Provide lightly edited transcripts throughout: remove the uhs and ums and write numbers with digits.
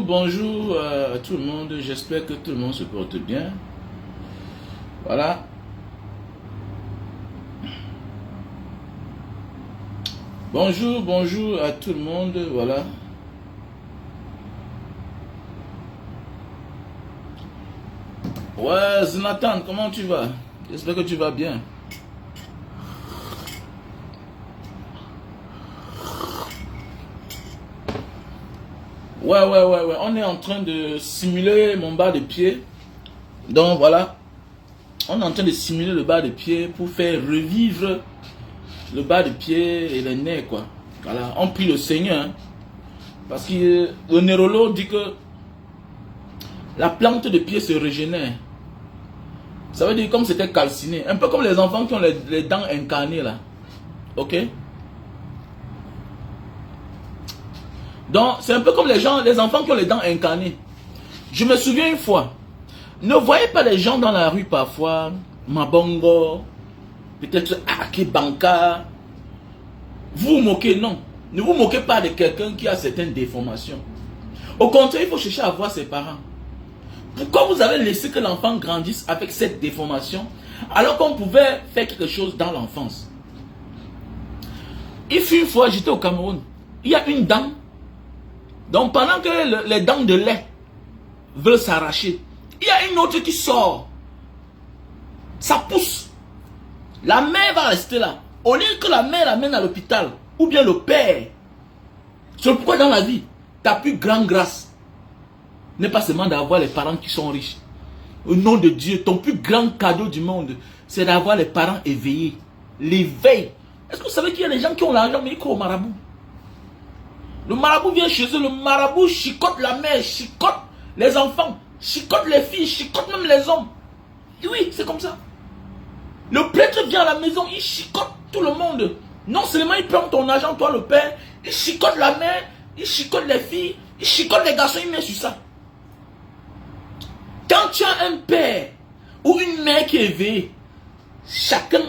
Bonjour à tout le monde, j'espère que tout le monde se porte bien. Voilà. Bonjour à tout le monde, voilà. Ouais, Jonathan, comment tu vas? J'espère que tu vas bien. Ouais, on est en train de simuler mon bas de pied. Donc voilà, on est en train de simuler le bas de pied pour faire revivre le bas de pied et les nerfs, quoi. Voilà, on prie le Seigneur, hein, parce que le neurologue dit que la plante de pied se régénère. Ça veut dire comme c'était calciné. Un peu comme les enfants qui ont les dents incarnées là. Ok? Donc, c'est un peu comme les enfants qui ont les dents incarnées. Je me souviens une fois, ne voyez pas les gens dans la rue parfois, Mabongo, peut-être Akebanka. Vous vous moquez, non. Ne vous moquez pas de quelqu'un qui a certaines déformations. Au contraire, il faut chercher à voir ses parents. Pourquoi vous avez laissé que l'enfant grandisse avec cette déformation alors qu'on pouvait faire quelque chose dans l'enfance? Il fut une fois, j'étais au Cameroun, il y a une dent. Donc pendant que les dents de lait veulent s'arracher, il y a une autre qui sort. Ça pousse. La mère va rester là. Au lieu que la mère l'amène à l'hôpital, ou bien le père. C'est pourquoi dans la vie, ta plus grande grâce n'est pas seulement d'avoir les parents qui sont riches. Au nom de Dieu, ton plus grand cadeau du monde, c'est d'avoir les parents éveillés. L'éveil. Est-ce que vous savez qu'il y a des gens qui ont l'argent mais ils croient au marabout? Le marabout vient chez eux, le marabout chicote la mère, chicote les enfants, chicote les filles, chicote même les hommes. Et oui, c'est comme ça. Le prêtre vient à la maison, il chicote tout le monde. Non seulement il prend ton argent, toi le père, il chicote la mère, il chicote les filles, il chicote les garçons, il met sur ça. Quand tu as un père ou une mère qui est éveillée, chacun,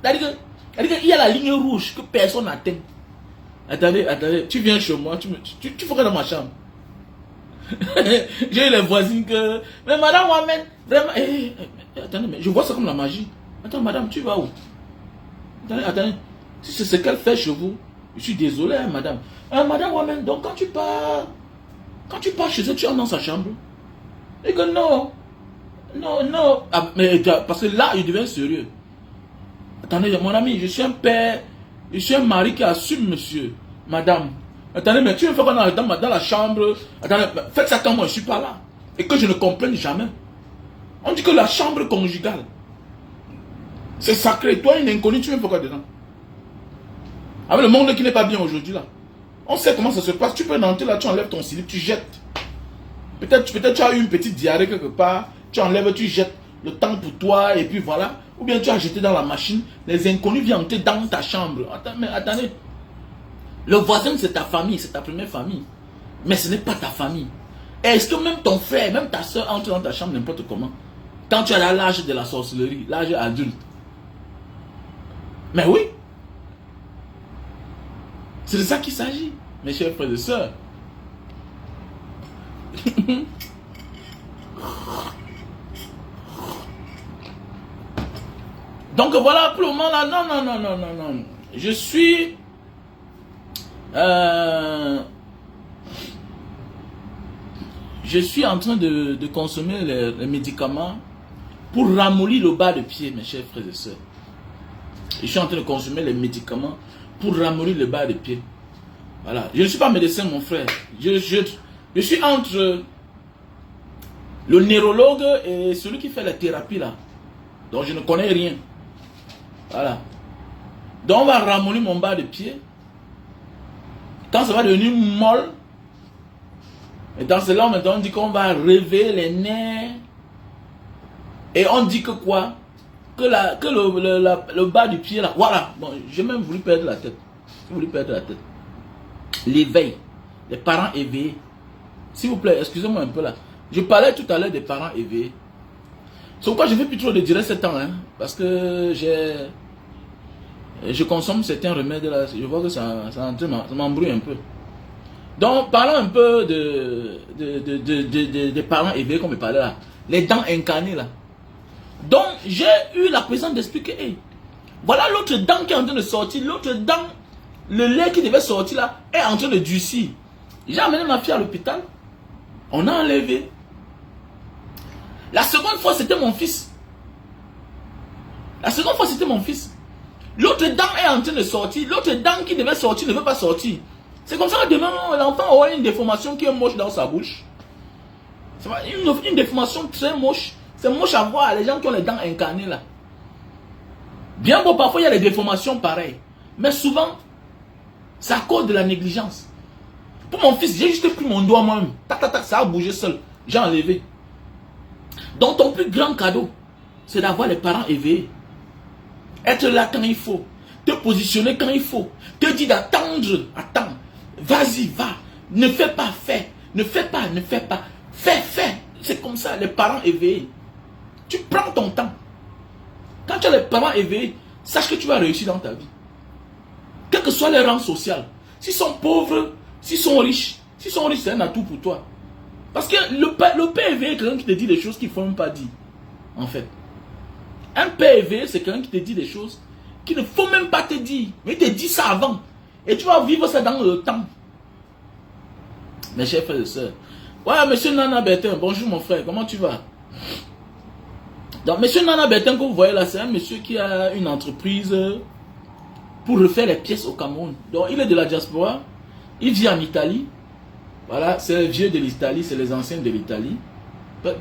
il y a la ligne rouge que personne n'atteint. Attendez, tu viens chez moi, tu ferais dans ma chambre. J'ai eu les voisines que... Mais madame Mohamed, vraiment... attendez, mais je vois ça comme la magie. Attends, madame, tu vas où? Attendez. Si c'est ce qu'elle fait chez vous, je suis désolé, hein, madame. Madame Mohamed, donc quand tu pars chez elle, tu entres dans sa chambre. Et que non. Ah, mais, parce que là, il devient sérieux. Attendez, mon ami, je suis un père, je suis un mari qui assume, monsieur, madame. Attendez, mais tu veux faire quoi dans la chambre? Attendez, faites ça quand moi je ne suis pas là. Et que je ne comprenne jamais. On dit que la chambre conjugale, c'est sacré. Toi, une inconnue, tu veux faire quoi dedans? Avec le monde qui n'est pas bien aujourd'hui là. On sait comment ça se passe. Tu peux entrer là, tu enlèves ton slip, tu jettes. Peut-être tu as eu une petite diarrhée quelque part. Tu enlèves, tu jettes le temps pour toi et puis voilà. Ou bien tu as jeté dans la machine. Les inconnus viennent entrer dans ta chambre. Attendez. Le voisin, c'est ta famille, c'est ta première famille. Mais ce n'est pas ta famille. Est-ce que même ton frère, même ta soeur entre dans ta chambre n'importe comment? Quand tu as l'âge de la sorcellerie, l'âge adulte. Mais oui. C'est de ça qu'il s'agit, mes chers frères et sœurs. Donc voilà, pour le moment là, non. Je suis... en train de consommer les médicaments pour ramollir le bas de pied, mes chers frères et sœurs. Je suis en train de consommer les médicaments pour ramollir le bas de pied. Voilà. Je ne suis pas médecin, mon frère. Je suis entre le neurologue et celui qui fait la thérapie là. Donc je ne connais rien. Voilà. Donc on va ramollir mon bas de pied. Quand ça va devenir molle, et dans cela, maintenant, on dit qu'on va réveiller les nerfs. Et on dit que quoi? Que le bas du pied là. Voilà. Bon, j'ai même voulu perdre la tête. L'éveil. Les parents éveillés. S'il vous plaît, excusez-moi un peu là. Je parlais tout à l'heure des parents éveillés. C'est pourquoi je ne fais plus trop de direct ce temps. Hein, parce que je consomme certains remèdes là. Je vois que ça m'embrouille un peu. Donc, parlons un peu des parents éveillés qu'on me parlait là. Les dents incarnées là. Donc, j'ai eu la présence d'expliquer, hey, voilà l'autre dent qui est en train de sortir, l'autre dent, le lait qui devait sortir là, est en train de durcir. J'ai amené ma fille à l'hôpital, on a enlevé. La seconde fois, c'était mon fils. L'autre dent est en train de sortir, l'autre dent qui devait sortir ne veut pas sortir. C'est comme ça que demain, l'enfant aura une déformation qui est moche dans sa bouche. C'est une déformation très moche. C'est moche à voir, les gens qui ont les dents incarnées là. Bien beau, parfois il y a des déformations pareilles. Mais souvent, c'est à cause de la négligence. Pour mon fils, j'ai juste pris mon doigt moi-même. Tac, tac, tac, ça a bougé seul. J'ai enlevé. Donc ton plus grand cadeau, c'est d'avoir les parents éveillés. Être là quand il faut. Te positionner quand il faut. Te dire d'attendre. Attends. Vas-y, va. Ne fais pas, fais. Ne fais pas, ne fais pas. Fais, fais. C'est comme ça, les parents éveillés. Tu prends ton temps. Quand tu as les parents éveillés, sache que tu vas réussir dans ta vie. Quel que soit leur rang social. S'ils sont pauvres, s'ils sont riches, c'est un atout pour toi. Parce que le père éveillé, c'est quelqu'un qui te dit des choses qu'il ne faut même pas dire. En fait. Un père éveillé, c'est quelqu'un qui te dit des choses qu'il ne faut même pas te dire. Mais il te dit ça avant. Et tu vas vivre ça dans le temps. Mes chers frères et sœurs. Ouais, monsieur Nana Bertin, bonjour mon frère, comment tu vas? Donc, monsieur Nana Bertin, que vous voyez là, c'est un monsieur qui a une entreprise pour refaire les pièces au Cameroun. Donc, il est de la diaspora, il vit en Italie. Voilà, c'est les vieux de l'Italie, c'est les anciens de l'Italie.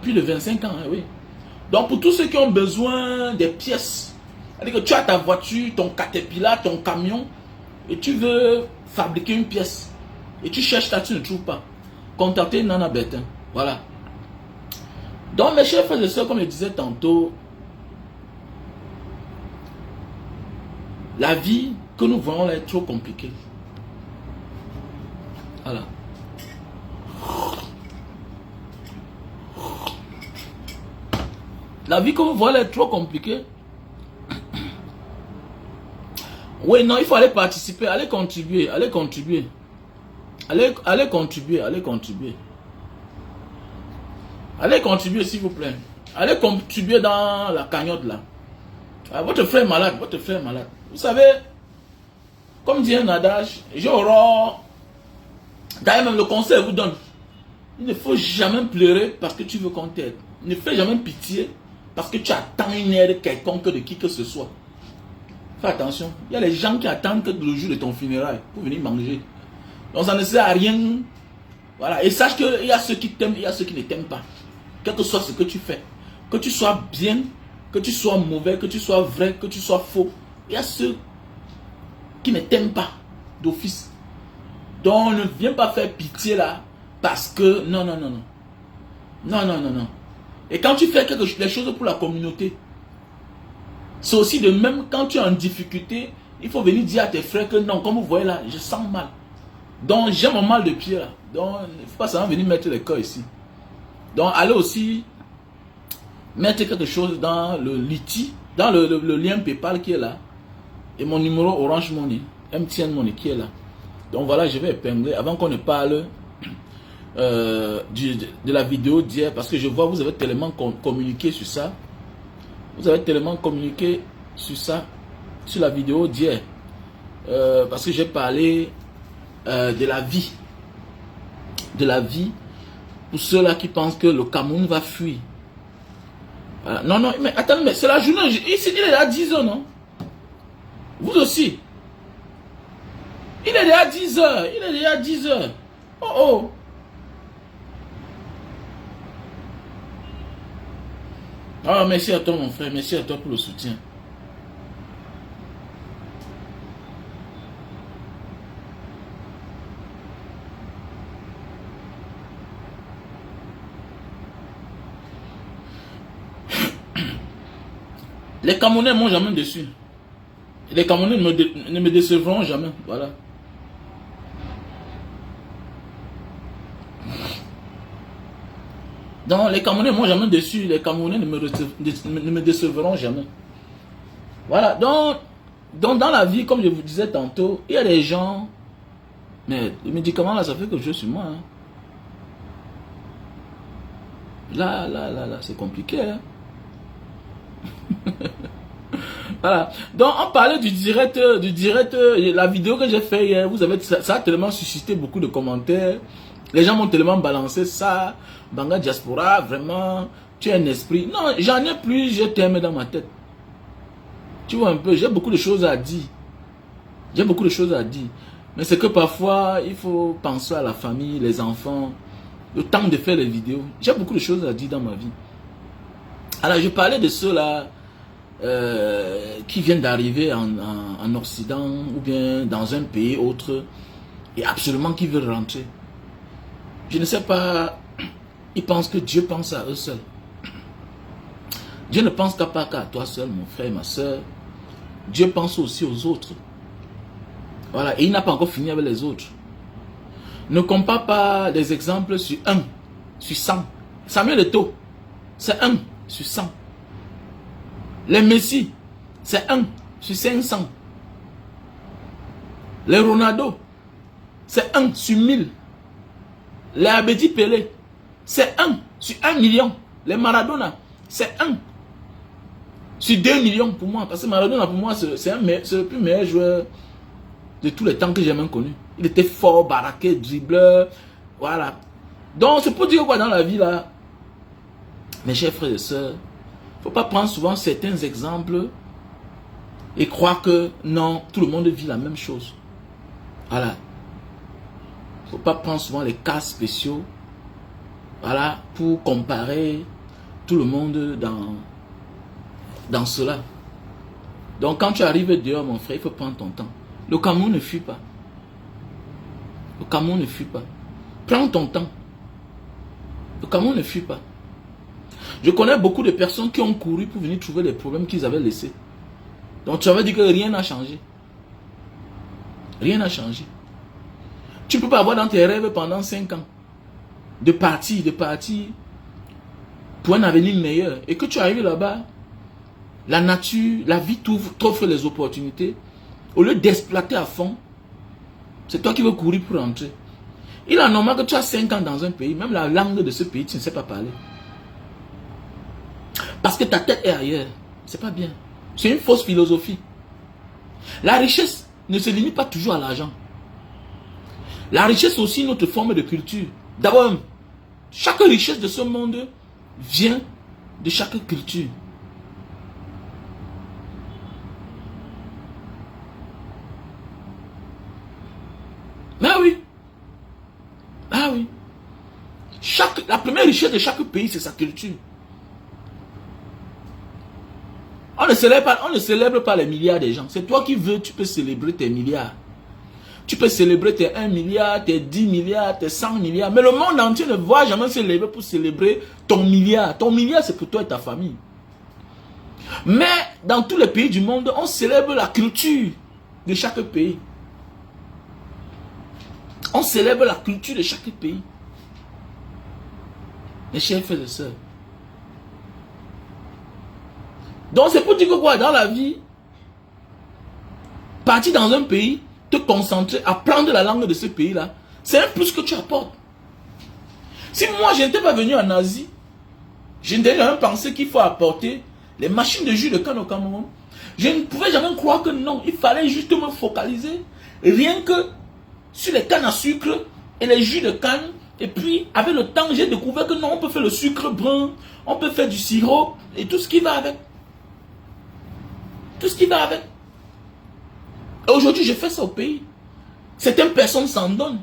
Plus de 25 ans, hein, oui. Donc, pour tous ceux qui ont besoin des pièces, c'est-à-dire que tu as ta voiture, ton Caterpillar, ton camion, et tu veux fabriquer une pièce, et tu cherches ça, tu ne trouves pas. Contactez Nana Bertin. Voilà. Donc, mes chers frères et sœurs, comme je disais tantôt, la vie que nous voyons là est trop compliquée. Voilà. La vie que vous voyez là est trop compliquée. Oui, non, il faut aller participer, aller contribuer, allez contribuer. Allez contribuer, allez contribuer. Allez contribuer s'il vous plaît. Allez contribuer dans la cagnotte là. Ah, votre frère est malade, votre frère est malade. Vous savez, comme dit un adage, d'ailleurs même le conseil vous donne. Il ne faut jamais pleurer parce que tu veux qu'on t'aide. Ne fais jamais pitié parce que tu attends une aide quelconque de qui que ce soit. Fais attention. Il y a les gens qui attendent que le jour de ton funérail pour venir manger. Donc ça ne sert à rien. Voilà. Et sache qu'il y a ceux qui t'aiment, il y a ceux qui ne t'aiment pas. Quel que soit ce que tu fais. Que tu sois bien, que tu sois mauvais, que tu sois vrai, que tu sois faux. Il y a ceux qui ne t'aiment pas d'office. Donc ne viens pas faire pitié là. Parce que non, non, non, non. Non, non, non, non. Et quand tu fais les choses pour la communauté, c'est aussi de même quand tu es en difficulté, il faut venir dire à tes frères que non, comme vous voyez là, je sens mal. Donc j'ai mon mal de pied là. Donc il ne faut pas seulement venir mettre le corps ici. Donc allez aussi mettre quelque chose dans le Liti, dans le lien PayPal qui est là. Et mon numéro Orange Money, MTN Money qui est là. Donc voilà, je vais épingler avant qu'on ne parle de la vidéo d'hier. Parce que je vois vous avez tellement communiqué sur ça. Vous avez tellement communiqué sur ça, sur la vidéo d'hier. Parce que j'ai parlé de la vie. De la vie pour ceux-là qui pensent que le Cameroun va fuir. Voilà. Non, non, mais attendez, mais c'est la journée. Ici, il est à 10 h, non? Vous aussi. Il est déjà 10 h. Il est déjà 10 h. Oh, oh. Ah, merci à toi, mon frère. Merci à toi pour le soutien. Les Camerounais ne m'ont jamais déçu. Les Camerounais ne me décevront jamais. Voilà. Donc, les Camerounais ne m'ont jamais déçu. Les Camerounais ne me décevront jamais. Voilà. Donc, dans la vie, comme je vous disais tantôt, il y a des gens. Mais les médicaments, là, ça fait que je suis moi. Hein. Là, c'est compliqué. Hein. Voilà. Donc, on parlait du direct, la vidéo que j'ai fait hier. Vous avez, ça a tellement suscité beaucoup de commentaires. Les gens m'ont tellement balancé ça. Banga Diaspora, vraiment, tu es un esprit. Non, j'en ai plus, je t'aime dans ma tête. Tu vois un peu, j'ai beaucoup de choses à dire. J'ai beaucoup de choses à dire. Mais c'est que parfois, il faut penser à la famille, les enfants, le temps de faire les vidéos. J'ai beaucoup de choses à dire dans ma vie. Alors, je parlais de ceux-là qui viennent d'arriver en Occident ou bien dans un pays autre et absolument qui veulent rentrer. Je ne sais pas, ils pensent que Dieu pense à eux seuls. Dieu ne pense pas qu'à toi seul, mon frère et ma soeur. Dieu pense aussi aux autres. Voilà, et il n'a pas encore fini avec les autres. Ne compare pas les exemples sur 1, sur 100. Samuel Eto'o, c'est 1 sur 100. Les Messi, c'est 1 sur 500. Les Ronaldo, c'est 1 sur 1000. Les Abedi Pelé, c'est 1 sur 1 million. Les Maradona, c'est 1 sur 2 millions pour moi. Parce que Maradona, pour moi, c'est le plus meilleur joueur de tous les temps que j'ai même connu. Il était fort, baraqué, dribbleur. Voilà. Donc, c'est pour dire quoi dans la vie là, mes chers frères et sœurs, il ne faut pas prendre souvent certains exemples et croire que non, tout le monde vit la même chose. Voilà. Il ne faut pas prendre souvent les cas spéciaux, voilà, pour comparer tout le monde dans cela. Donc quand tu arrives dehors, mon frère, il faut prendre ton temps. Le Cameroun ne fuit pas. Le Cameroun ne fuit pas. Prends ton temps. Le Cameroun ne fuit pas. Je connais beaucoup de personnes qui ont couru pour venir trouver les problèmes qu'ils avaient laissés. Donc tu avais dit que rien n'a changé. Rien n'a changé. Tu ne peux pas avoir dans tes rêves pendant 5 ans de partir pour un avenir meilleur. Et que tu arrives là-bas, la nature, la vie t'offre les opportunités. Au lieu d'exploiter à fond, c'est toi qui veux courir pour rentrer. Il est normal que tu as 5 ans dans un pays, même la langue de ce pays, tu ne sais pas parler. Parce que ta tête est ailleurs. C'est pas bien. C'est une fausse philosophie. La richesse ne se limite pas toujours à l'argent. La richesse est aussi une autre forme de culture. D'abord, chaque richesse de ce monde vient de chaque culture. Ah oui. Ah oui. La première richesse de chaque pays, c'est sa culture. On ne célèbre pas les milliards des gens. C'est toi qui veux, tu peux célébrer tes milliards. Tu peux célébrer tes 1 milliard, tes 10 milliards, tes 100 milliards. Mais le monde entier ne va jamais se lever pour célébrer ton milliard. Ton milliard, c'est pour toi et ta famille. Mais dans tous les pays du monde, on célèbre la culture de chaque pays. On célèbre la culture de chaque pays. Mes chers frères et sœurs. Donc c'est pour dire que quoi, dans la vie, partir dans un pays, te concentrer, apprendre la langue de ce pays-là, c'est un plus que tu apportes. Si moi je n'étais pas venu en Asie, je n'étais jamais pensé qu'il faut apporter les machines de jus de canne au Cameroun. Je ne pouvais jamais croire que non, il fallait juste me focaliser rien que sur les cannes à sucre et les jus de canne. Et puis, avec le temps, j'ai découvert que non, on peut faire le sucre brun, on peut faire du sirop et tout ce qui va avec. Tout ce qui va avec. Aujourd'hui, je fais ça au pays. Certaines personnes s'en donnent.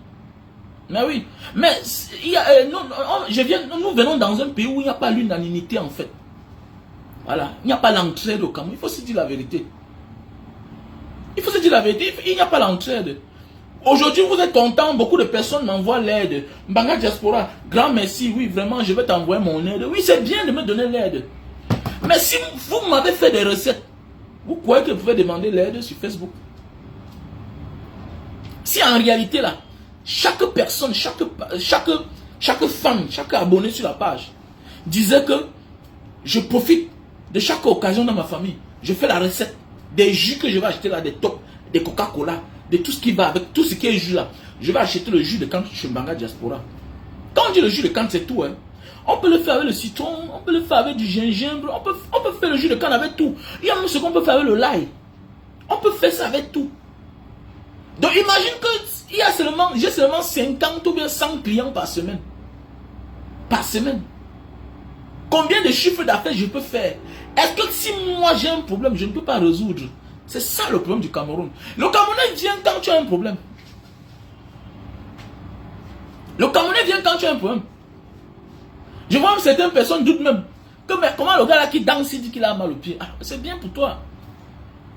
Mais oui. Mais il y a, nous venons dans un pays où il n'y a pas l'unanimité en fait. Voilà. Il n'y a pas l'entraide au Cameroun. Il faut se dire la vérité. Il faut se dire la vérité. Il n'y a pas l'entraide. Aujourd'hui, vous êtes content. Beaucoup de personnes m'envoient l'aide. Mbanga Diaspora, grand merci. Oui, vraiment, je vais t'envoyer mon aide. Oui, c'est bien de me donner l'aide. Mais si vous m'avez fait des recettes, vous croyez que vous pouvez demander l'aide sur Facebook? Si en réalité là, chaque personne, chaque femme, chaque abonné sur la page disait que je profite de chaque occasion dans ma famille, je fais la recette des jus que je vais acheter là, des top, des Coca-Cola, de tout ce qui va avec, tout ce qui est jus là, je vais acheter le jus de canne chez Mbanga Diaspora. Quand on dit le jus de canne, c'est tout hein. On peut le faire avec le citron, on peut le faire avec du gingembre, on peut faire le jus de canne avec tout. Il y a même ce qu'on peut faire avec le l'ail. On peut faire ça avec tout. Donc imagine que j'ai seulement 50 ou bien 100 clients par semaine. Par semaine. Combien de chiffres d'affaires je peux faire? Est-ce que si moi j'ai un problème, je ne peux pas résoudre? C'est ça le problème du Cameroun. Le Camerounais vient quand tu as un problème. Le Camerounais vient quand tu as un problème. Je vois même certaines personnes doutent même que mais comment le gars là qui danse dit qu'il a mal au pied. Ah, c'est bien pour toi.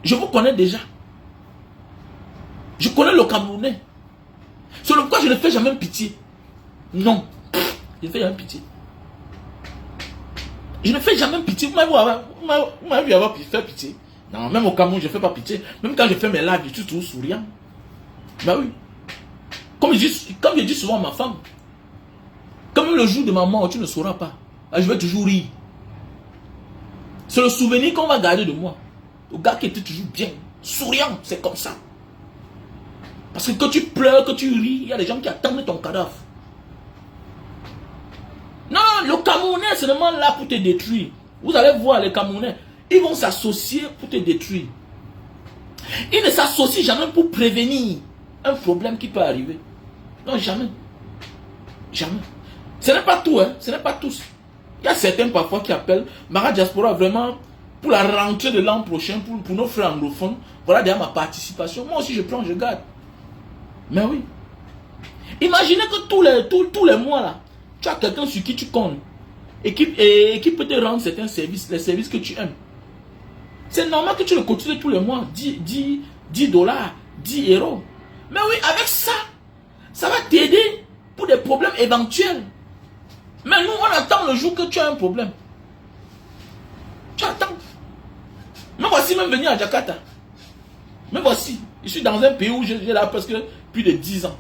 Je vous connais déjà. Je connais le Camerounais. C'est pourquoi je ne fais jamais pitié. Non. Je ne fais jamais pitié. Je ne fais jamais pitié. Vous m'avez vu avoir fait pitié. Non, même au Cameroun, je ne fais pas pitié. Même quand je fais mes lives, je suis toujours souriant. Ben oui. Comme je dis souvent à ma femme, comme le jour de ma mort, tu ne sauras pas. Je vais toujours rire. C'est le souvenir qu'on va garder de moi. Le gars qui était toujours bien, souriant, c'est comme ça. Parce que quand tu pleures, que tu ris, il y a des gens qui attendent ton cadavre. Non, le Camerounais, c'est seulement là pour te détruire. Vous allez voir les Camerounais, ils vont s'associer pour te détruire. Ils ne s'associent jamais pour prévenir un problème qui peut arriver. Non, jamais. Jamais. Ce n'est pas tout, hein. Ce n'est pas tous. Il y a certains parfois qui appellent Mara Diaspora vraiment pour la rentrée de l'an prochain, pour nos frères anglophones. Voilà déjà ma participation. Moi aussi, je prends, je garde. Mais oui. Imaginez que tous les mois, là, tu as quelqu'un sur qui tu comptes et qui peut te rendre certains services, les services que tu aimes. C'est normal que tu le cotises tous les mois, 10 dollars, 10 euros. Mais oui, avec ça, ça va t'aider pour des problèmes éventuels. Mais nous, on attend le jour que tu as un problème. Tu attends. Me voici même venu à Jakarta. Me voici. Je suis dans un pays où j'ai là presque plus de 10 ans.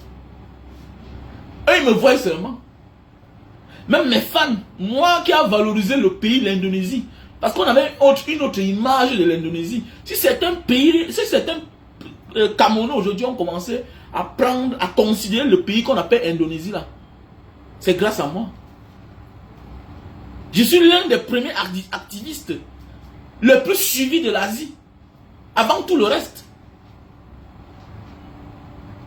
Eux, ils me voient seulement. Même mes fans, moi qui a valorisé le pays, l'Indonésie, parce qu'on avait une autre image de l'Indonésie. Si certains pays, si certains Camerounais aujourd'hui ont commencé à considérer le pays qu'on appelle Indonésie là, c'est grâce à moi. Je suis l'un des premiers activistes le plus suivi de l'Asie, avant tout le reste.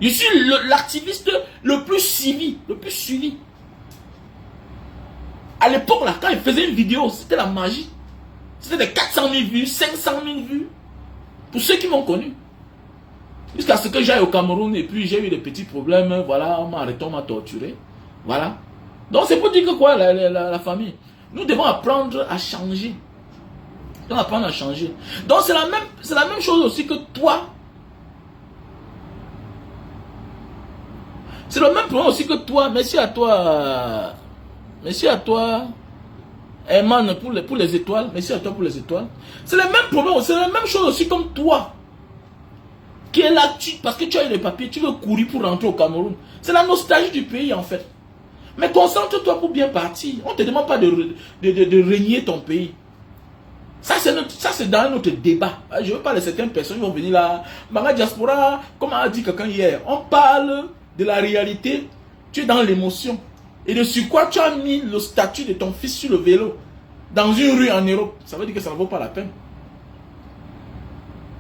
Je suis l'activiste le plus suivi, À l'époque, là, quand il faisait une vidéo, c'était la magie. C'était des 400 000 vues, 500 000 vues. Pour ceux qui m'ont connu. Jusqu'à ce que j'aille au Cameroun et puis j'ai eu des petits problèmes. Voilà, on m'a arrêté, on m'a torturé. Voilà. Donc c'est pour dire que quoi, la famille. Nous devons apprendre à changer. Nous devons apprendre à changer. Donc c'est la même chose aussi que toi. C'est le même problème aussi que toi. Merci à toi. Merci à toi. Herman pour les étoiles. Merci à toi pour les étoiles. C'est le même problème. C'est la même chose aussi comme toi. Qui est là, parce que tu as eu les papiers, tu veux courir pour rentrer au Cameroun. C'est la nostalgie du pays en fait. Mais concentre-toi pour bien partir. On ne te demande pas de régner ton pays. Ça c'est dans notre débat. Je veux pas de certaines personnes qui vont venir là. Mara Diaspora, comme a dit quelqu'un hier, on parle de la réalité. Tu es dans l'émotion. Et de sur quoi tu as mis le statut de ton fils sur le vélo dans une rue en Europe. Ça veut dire que ça ne vaut pas la peine.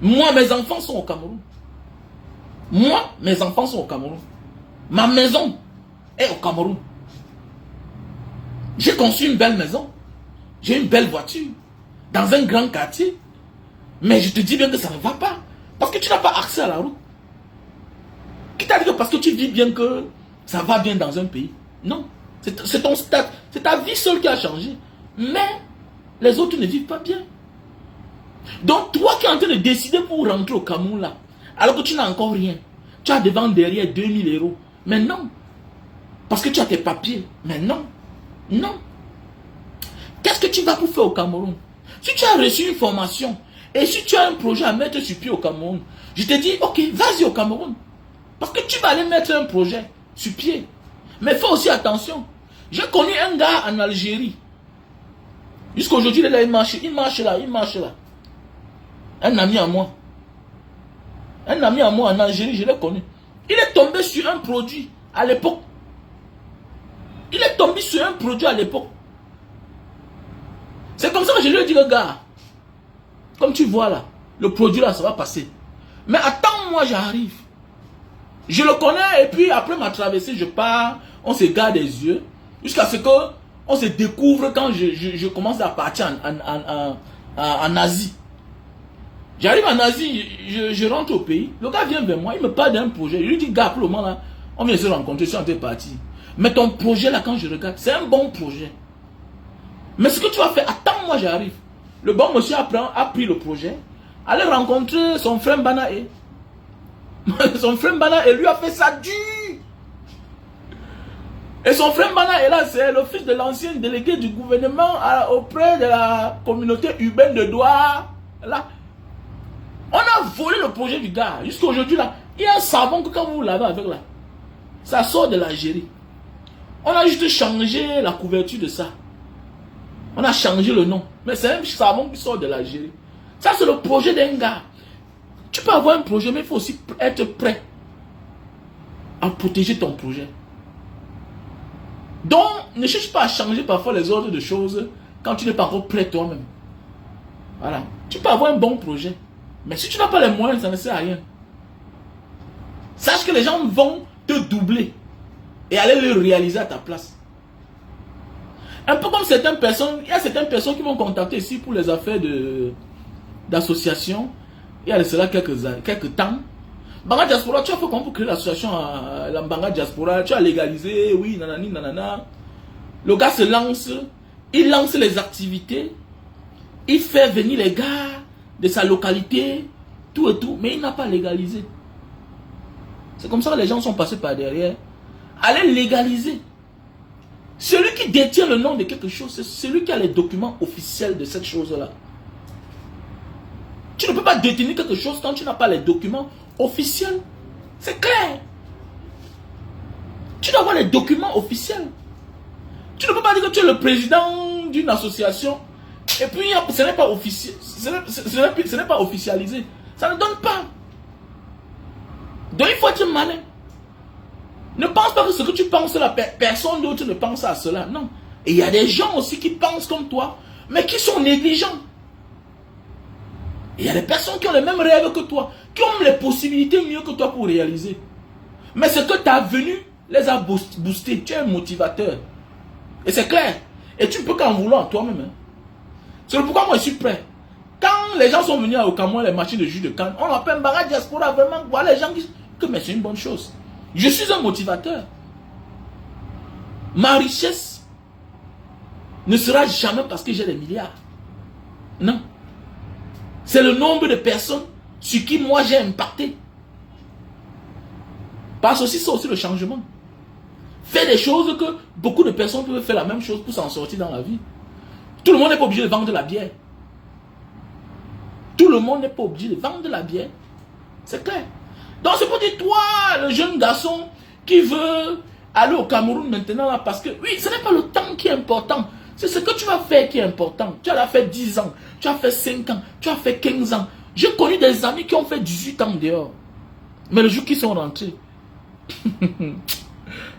Moi, mes enfants sont au Cameroun. Moi, mes enfants sont au Cameroun. Ma maison est au Cameroun. J'ai conçu une belle maison. J'ai une belle voiture. Dans un grand quartier. Mais je te dis bien que ça ne va pas. Parce que tu n'as pas accès à la route. Qui t'a dit que parce que tu vis bien que ça va bien dans un pays? Non. C'est ton stade. C'est ta vie seule qui a changé. Mais les autres ne vivent pas bien. Donc toi qui es en train de décider pour rentrer au Cameroun là, alors que tu n'as encore rien. Tu as devant derrière 2000 euros. Mais non. Parce que tu as tes papiers. Mais non. Non. Qu'est-ce que tu vas pour faire au Cameroun? Si tu as reçu une formation et si tu as un projet à mettre sur pied au Cameroun, je te dis, ok, vas-y au Cameroun. Parce que tu vas aller mettre un projet sur pied. Mais fais aussi attention. J'ai connu un gars en Algérie. Jusqu'à aujourd'hui, il marche là. Un ami à moi. Un ami à moi en Algérie, je l'ai connu. Il est tombé sur un produit à l'époque. C'est comme ça que je lui ai dit, le gars, comme tu vois là, le produit là, ça va passer. Mais attends, moi j'arrive. Je le connais et puis après ma traversée, je pars, on se garde les yeux, jusqu'à ce que on se découvre quand je commence à partir en Asie. J'arrive en Asie, je rentre au pays, le gars vient vers moi, il me parle d'un projet. Je lui dis, gars, pour le moment là, on vient se rencontrer, je suis en train de partir. Mais ton projet là, quand je regarde, c'est un bon projet. Mais ce que tu vas faire, attends, moi j'arrive. Le bon monsieur a pris le projet, allait rencontrer son frère Banaé. Son frère Banaé lui a fait ça dur. Et son frère Mbana est là, c'est le fils de l'ancien délégué du gouvernement auprès de la communauté urbaine de Douala. Là. On a volé le projet du gars. Jusqu'à aujourd'hui, là, il y a un savon que quand vous lavez avec là, ça sort de l'Algérie. On a juste changé la couverture de ça. On a changé le nom. Mais c'est un savon qui sort de l'Algérie. Ça, c'est le projet d'un gars. Tu peux avoir un projet, mais il faut aussi être prêt à protéger ton projet. Donc, ne cherche pas à changer parfois les ordres de choses quand tu n'es pas encore prêt toi-même. Voilà. Tu peux avoir un bon projet. Mais si tu n'as pas les moyens, ça ne sert à rien. Sache que les gens vont te doubler et aller le réaliser à ta place. Un peu comme certaines personnes, il y a certaines personnes qui vont contacter ici pour les affaires d'association. Il y a de cela quelques temps. Mbanga Diaspora, tu as fait comment pour créer l'association la Mbanga Diaspora, tu as légalisé, oui, nanani, nanana. Le gars se lance, il lance les activités, il fait venir les gars de sa localité, tout et tout, mais il n'a pas légalisé. C'est comme ça que les gens sont passés par derrière. Allez légaliser. Celui qui détient le nom de quelque chose, c'est celui qui a les documents officiels de cette chose-là. Tu ne peux pas détenir quelque chose quand tu n'as pas les documents officiels. C'est clair. Tu dois avoir les documents officiels. Tu ne peux pas dire que tu es le président d'une association et puis ce n'est pas officiel. Ce n'est pas officialisé. Ça ne donne pas. Donc il faut être malin. Ne pense pas que ce que tu penses là, personne d'autre ne pense à cela. Non. Et il y a des gens aussi qui pensent comme toi, mais qui sont négligents. Il y a des personnes qui ont les mêmes rêves que toi, qui ont les possibilités mieux que toi pour réaliser. Mais ce que tu as venu les a boostés. Tu es un motivateur. Et c'est clair. Et tu ne peux qu'en vouloir toi-même. Hein. C'est pourquoi moi je suis prêt. Quand les gens sont venus au Cameroun, les machines de jus de canne, on appelle Mbanga Diaspora, vraiment, voilà les gens qui disent que mais c'est une bonne chose. Je suis un motivateur. Ma richesse ne sera jamais parce que j'ai des milliards. Non. C'est le nombre de personnes sur qui moi j'ai impacté. Parce que c'est aussi le changement. Fais des choses que beaucoup de personnes peuvent faire la même chose pour s'en sortir dans la vie. Tout le monde n'est pas obligé de vendre de la bière. Tout le monde n'est pas obligé de vendre de la bière. C'est clair. Donc c'est pour dire, toi, le jeune garçon qui veut aller au Cameroun maintenant, là, parce que, oui, ce n'est pas le temps qui est important. C'est ce que tu vas faire qui est important. Tu as fait 10 ans, tu as fait 5 ans, tu as fait 15 ans. J'ai connu des amis qui ont fait 18 ans dehors. Mais le jour qu'ils sont rentrés.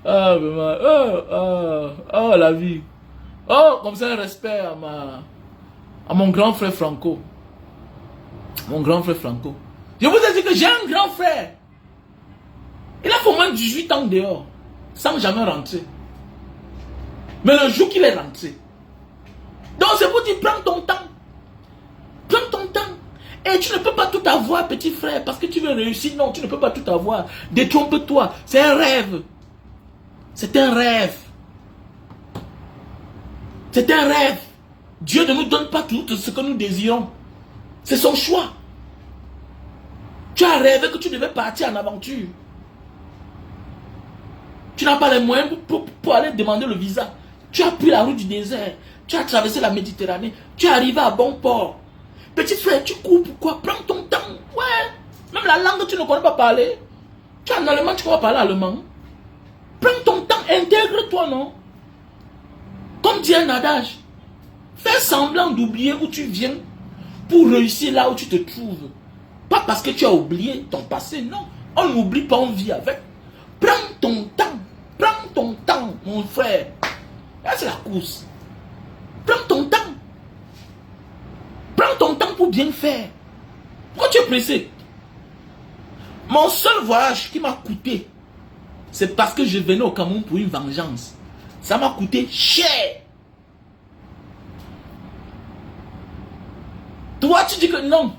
Ah, vraiment. Oh, la vie. Oh, comme ça, un respect à mon grand frère Franco. Mon grand frère Franco. Je vous ai dit que j'ai un grand frère. Il a fait au moins 18 ans dehors, sans jamais rentrer. Mais le jour qu'il est rentré. Donc c'est pour dire, prends ton temps. Prends ton temps. Et tu ne peux pas tout avoir, petit frère, parce que tu veux réussir. Non, tu ne peux pas tout avoir. Détrompe-toi. C'est un rêve. C'est un rêve. C'est un rêve. Dieu ne nous donne pas tout ce que nous désirons. C'est son choix. Tu as rêvé que tu devais partir en aventure. Tu n'as pas les moyens pour aller demander le visa. Tu as pris la route du désert. Tu as traversé la Méditerranée. Tu es arrivé à bon port. Petit frère, tu cours pourquoi? Prends ton temps. Ouais. Même la langue, tu ne connais pas parler. Tu es en allemand, tu ne connais pas parler allemand. Prends ton temps. Intègre-toi, non? Comme dit un adage. Fais semblant d'oublier où tu viens pour réussir là où tu te trouves. Pas parce que tu as oublié ton passé, non. On n'oublie pas, on vit avec. Prends ton temps. Prends ton temps, mon frère. Là, c'est la course. Prends ton temps. Prends ton temps pour bien faire. Pourquoi tu es pressé? Mon seul voyage qui m'a coûté, c'est parce que je venais au Cameroun pour une vengeance. Ça m'a coûté cher. Toi, tu dis que non.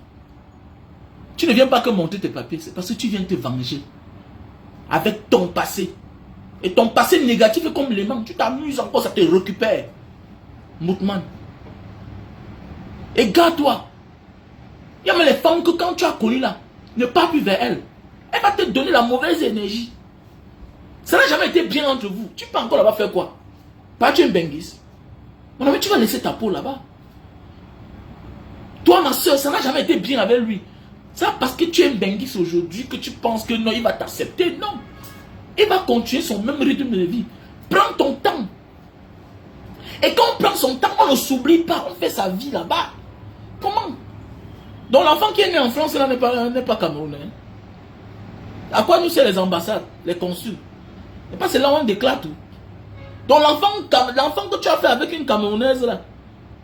Tu ne viens pas que monter tes papiers. C'est parce que tu viens te venger. Avec ton passé. Et ton passé négatif est comme l'aimant. Tu t'amuses encore, ça te récupère. Moutman. Et garde-toi. Il y a même les femmes que quand tu as connu là, ne pas plus vers elles. Elle va te donner la mauvaise énergie. Ça n'a jamais été bien entre vous. Tu peux encore là-bas faire quoi? Pas tu es un benguis. Mon ami, tu vas laisser ta peau là-bas. Toi, ma soeur, ça n'a jamais été bien avec lui. Ça parce que tu es un benguis aujourd'hui que tu penses que non, il va t'accepter. Non. Il va continuer son même rythme de vie. Prends ton temps. Et quand on prend son temps, on ne s'oublie pas. On fait sa vie là-bas. Comment? Donc l'enfant qui est né en France là n'est pas camerounais. À quoi nous c'est les ambassades, les consuls? Et pas c'est là où on déclare tout. Donc l'enfant que tu as fait avec une camerounaise là,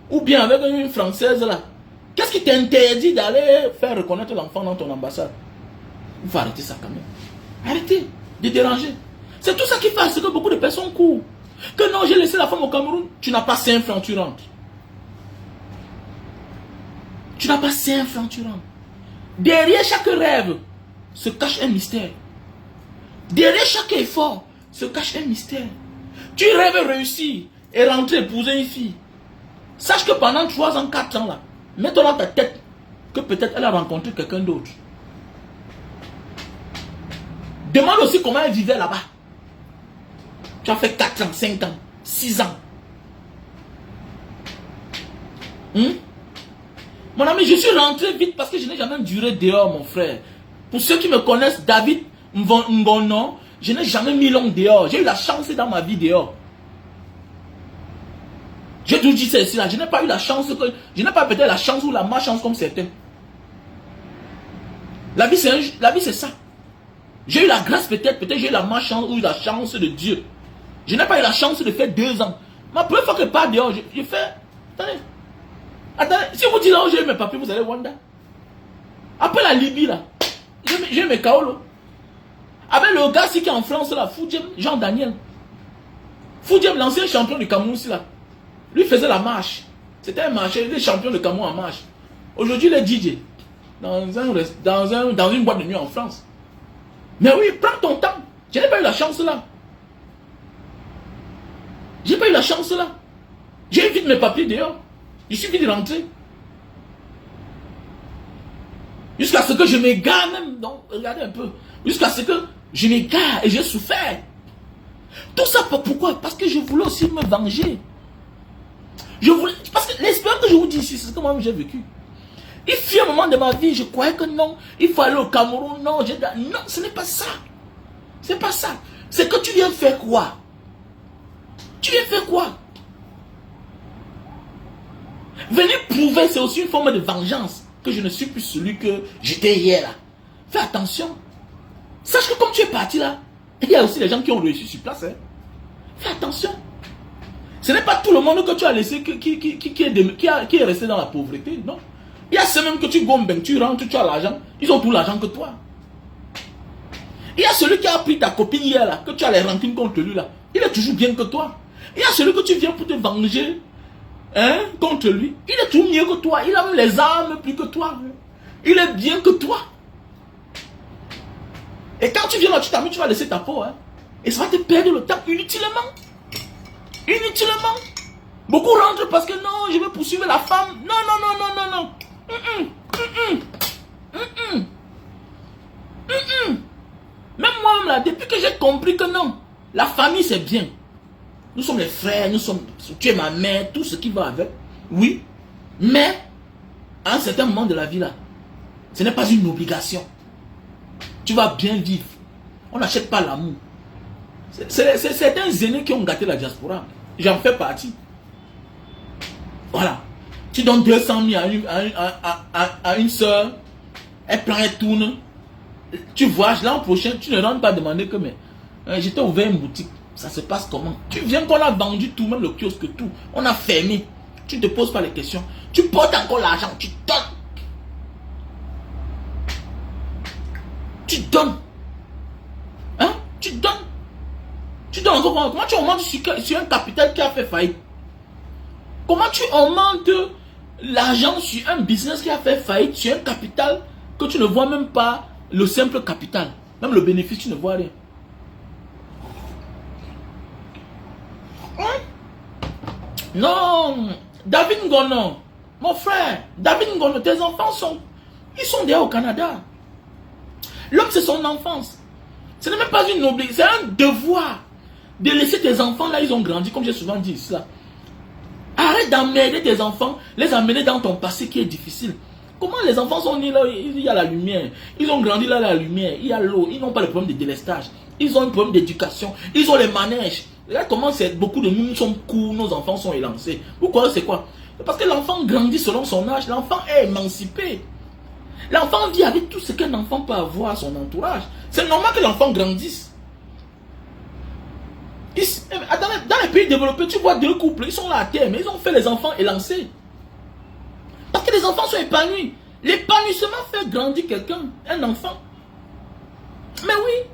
ou bien avec une française là, qu'est-ce qui t'interdit d'aller faire reconnaître l'enfant dans ton ambassade? Il faut arrêter ça quand même. Arrêtez de déranger. C'est tout ça qui fait ce que beaucoup de personnes courent. Que non, j'ai laissé la femme au Cameroun. Tu n'as pas 5 francs, tu rentres. Tu n'as pas 5 francs, tu rentres. Derrière chaque rêve se cache un mystère. Derrière chaque effort se cache un mystère. Tu rêves réussir et rentrer épouser une fille. Sache que pendant 3 ans, 4 ans là, mets-toi dans ta tête que peut-être elle a rencontré quelqu'un d'autre. Demande aussi comment elle vivait là-bas. Tu as fait 4 ans, 5 ans, 6 ans. Mon ami, je suis rentré vite parce que je n'ai jamais duré dehors, mon frère. Pour ceux qui me connaissent, David Ngono, je n'ai jamais mis long dehors. J'ai eu la chance dans ma vie dehors. J'ai tout dit ça ici là. Je n'ai pas eu la chance, je n'ai pas peut-être la chance ou la malchance comme certains. La vie c'est ça. J'ai eu la grâce peut-être j'ai eu la malchance ou la chance de Dieu. Je n'ai pas eu la chance de faire 2 ans. Ma première fois que je pars dehors, je fais... Attendez, si vous dites là où j'ai eu mes papiers, vous allez Rwanda. Après la Libye là, j'ai mes Kaolo. Avec le gars qui est en France là, Foudjem, Jean-Daniel. Foudjem, l'ancien champion du Cameroun là. Lui faisait la marche. C'était un marché, il est champion de Cameroun en marche. Aujourd'hui il est DJ. Dans une boîte de nuit en France. Mais oui, prends ton temps. Je n'ai pas eu la chance là. J'ai pas eu la chance là. J'ai eu vite mes papiers dehors. Il suffit de rentrer. Jusqu'à ce que je m'égare même. Donc, regardez un peu. Jusqu'à ce que je m'égare et j'ai souffert. Tout ça pourquoi? Parce que je voulais aussi me venger. Parce que l'expérience que je vous dis ici, c'est ce que moi j'ai vécu. Il fut un moment de ma vie, je croyais que non, il faut aller au Cameroun. Non, non, ce n'est pas ça. C'est pas ça. C'est que tu viens faire quoi? Tu viens faire quoi? Venir prouver, c'est aussi une forme de vengeance. Que je ne suis plus celui que j'étais hier là. Fais attention. Sache que comme tu es parti là, il y a aussi des gens qui ont réussi sur place. Hein. Fais attention. Ce n'est pas tout le monde que tu as laissé qui est resté dans la pauvreté. Non. Il y a ceux même que tu gombes, tu rentres, tu as l'argent. Ils ont tout l'argent que toi. Il y a celui qui a pris ta copine hier là, que tu as les rancunes contre lui là. Il est toujours bien que toi. Il y a celui que tu viens pour te venger. Hein, contre lui, il est tout mieux que toi. Il a même les armes plus que toi. Il est bien que toi. Et quand tu viens là, tu t'amuses, tu vas laisser ta peau. Hein, et ça va te perdre le temps inutilement. Inutilement. Beaucoup rentrent parce que non, je veux poursuivre la femme. Non, non, non, non, non, non. Même moi, là, depuis que j'ai compris que non, la famille c'est bien. Nous sommes les frères, tu es ma mère, tout ce qui va avec. Oui. Mais, à un certain moment de la vie là, ce n'est pas une obligation. Tu vas bien vivre. On n'achète pas l'amour. C'est certains aînés qui ont gâté la diaspora. J'en fais partie. Voilà. Tu donnes 200 000 à une soeur. Elle prend, elle tourne. Tu vois, l'an prochain, tu ne rentres pas demander que mais j'étais ouvert une boutique. Ça se passe comment? Tu viens qu'on a vendu tout, même le kiosque, tout. On a fermé. Tu ne te poses pas les questions. Tu portes encore l'argent. Tu donnes. Tu donnes. Hein? Tu donnes. Tu donnes encore. Comment tu augmentes sur un capital qui a fait faillite? Comment tu augmentes l'argent sur un business qui a fait faillite, sur un capital que tu ne vois même pas le simple capital? Même le bénéfice, tu ne vois rien. Non, David Ngono, mon frère, David Ngono, tes enfants ils sont déjà au Canada. L'homme c'est son enfance. Ce n'est même pas une obligation, c'est un devoir de laisser tes enfants là, ils ont grandi, comme j'ai souvent dit ça. Arrête d'emmerder tes enfants, les emmener dans ton passé qui est difficile. Comment les enfants sont nés là, il y a la lumière, ils ont grandi là, la lumière, il y a l'eau, ils n'ont pas le problème de délestage, ils ont un problème d'éducation, ils ont les manèges. Regarde comment beaucoup de nous sommes courts, nos enfants sont élancés. Pourquoi c'est quoi? Parce que l'enfant grandit selon son âge, l'enfant est émancipé. L'enfant vit avec tout ce qu'un enfant peut avoir à son entourage. C'est normal que l'enfant grandisse. Dans les pays développés, tu vois deux couples, ils sont là à terre, mais ils ont fait les enfants élancés. Parce que les enfants sont épanouis. L'épanouissement fait grandir quelqu'un, un enfant. Mais oui,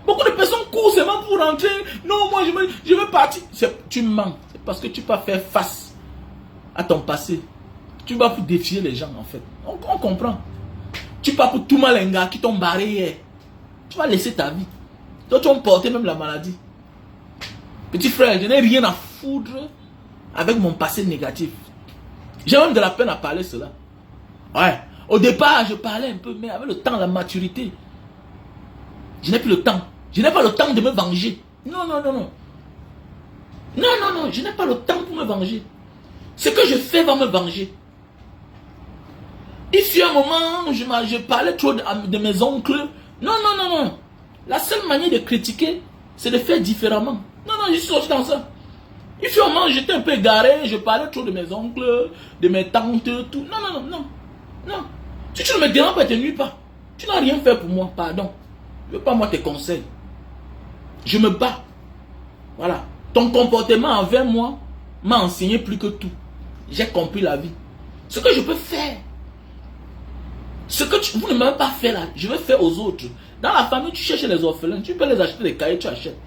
beaucoup de personnes courent seulement pour rentrer. Non, moi je veux partir. Tu mens. C'est parce que tu peux faire face à ton passé. Tu vas pour défier les gens en fait. On comprend. Tu pars pour tout mal un gars qui t'ont barré hier. Tu vas laisser ta vie. Toi tu vas porter même la maladie. Petit frère, je n'ai rien à foutre avec mon passé négatif. J'ai même de la peine à parler cela. Ouais. Au départ, je parlais un peu, mais avec le temps, la maturité, je n'ai plus le temps. Je n'ai pas le temps de me venger. Non, non, non, non. Non, non, non, je n'ai pas le temps pour me venger. Ce que je fais va me venger. Il fut un moment, je parlais trop de mes oncles. Non, non, non, non. La seule manière de critiquer, c'est de faire différemment. Non, non, je suis sorti dans ça. Il fut un moment, j'étais un peu égaré, je parlais trop de mes oncles, de mes tantes, tout. Non, non, non, non. Non. Si tu ne me déranges pas, tu ne nuis pas. Tu n'as rien fait pour moi, pardon. Je ne veux pas moi tes conseils. Je me bats. Voilà. Ton comportement envers moi m'a enseigné plus que tout. J'ai compris la vie. Ce que je peux faire, ce que vous ne m'avez pas fait là, je vais faire aux autres. Dans la famille, tu cherches les orphelins, tu peux les acheter des cahiers, tu achètes.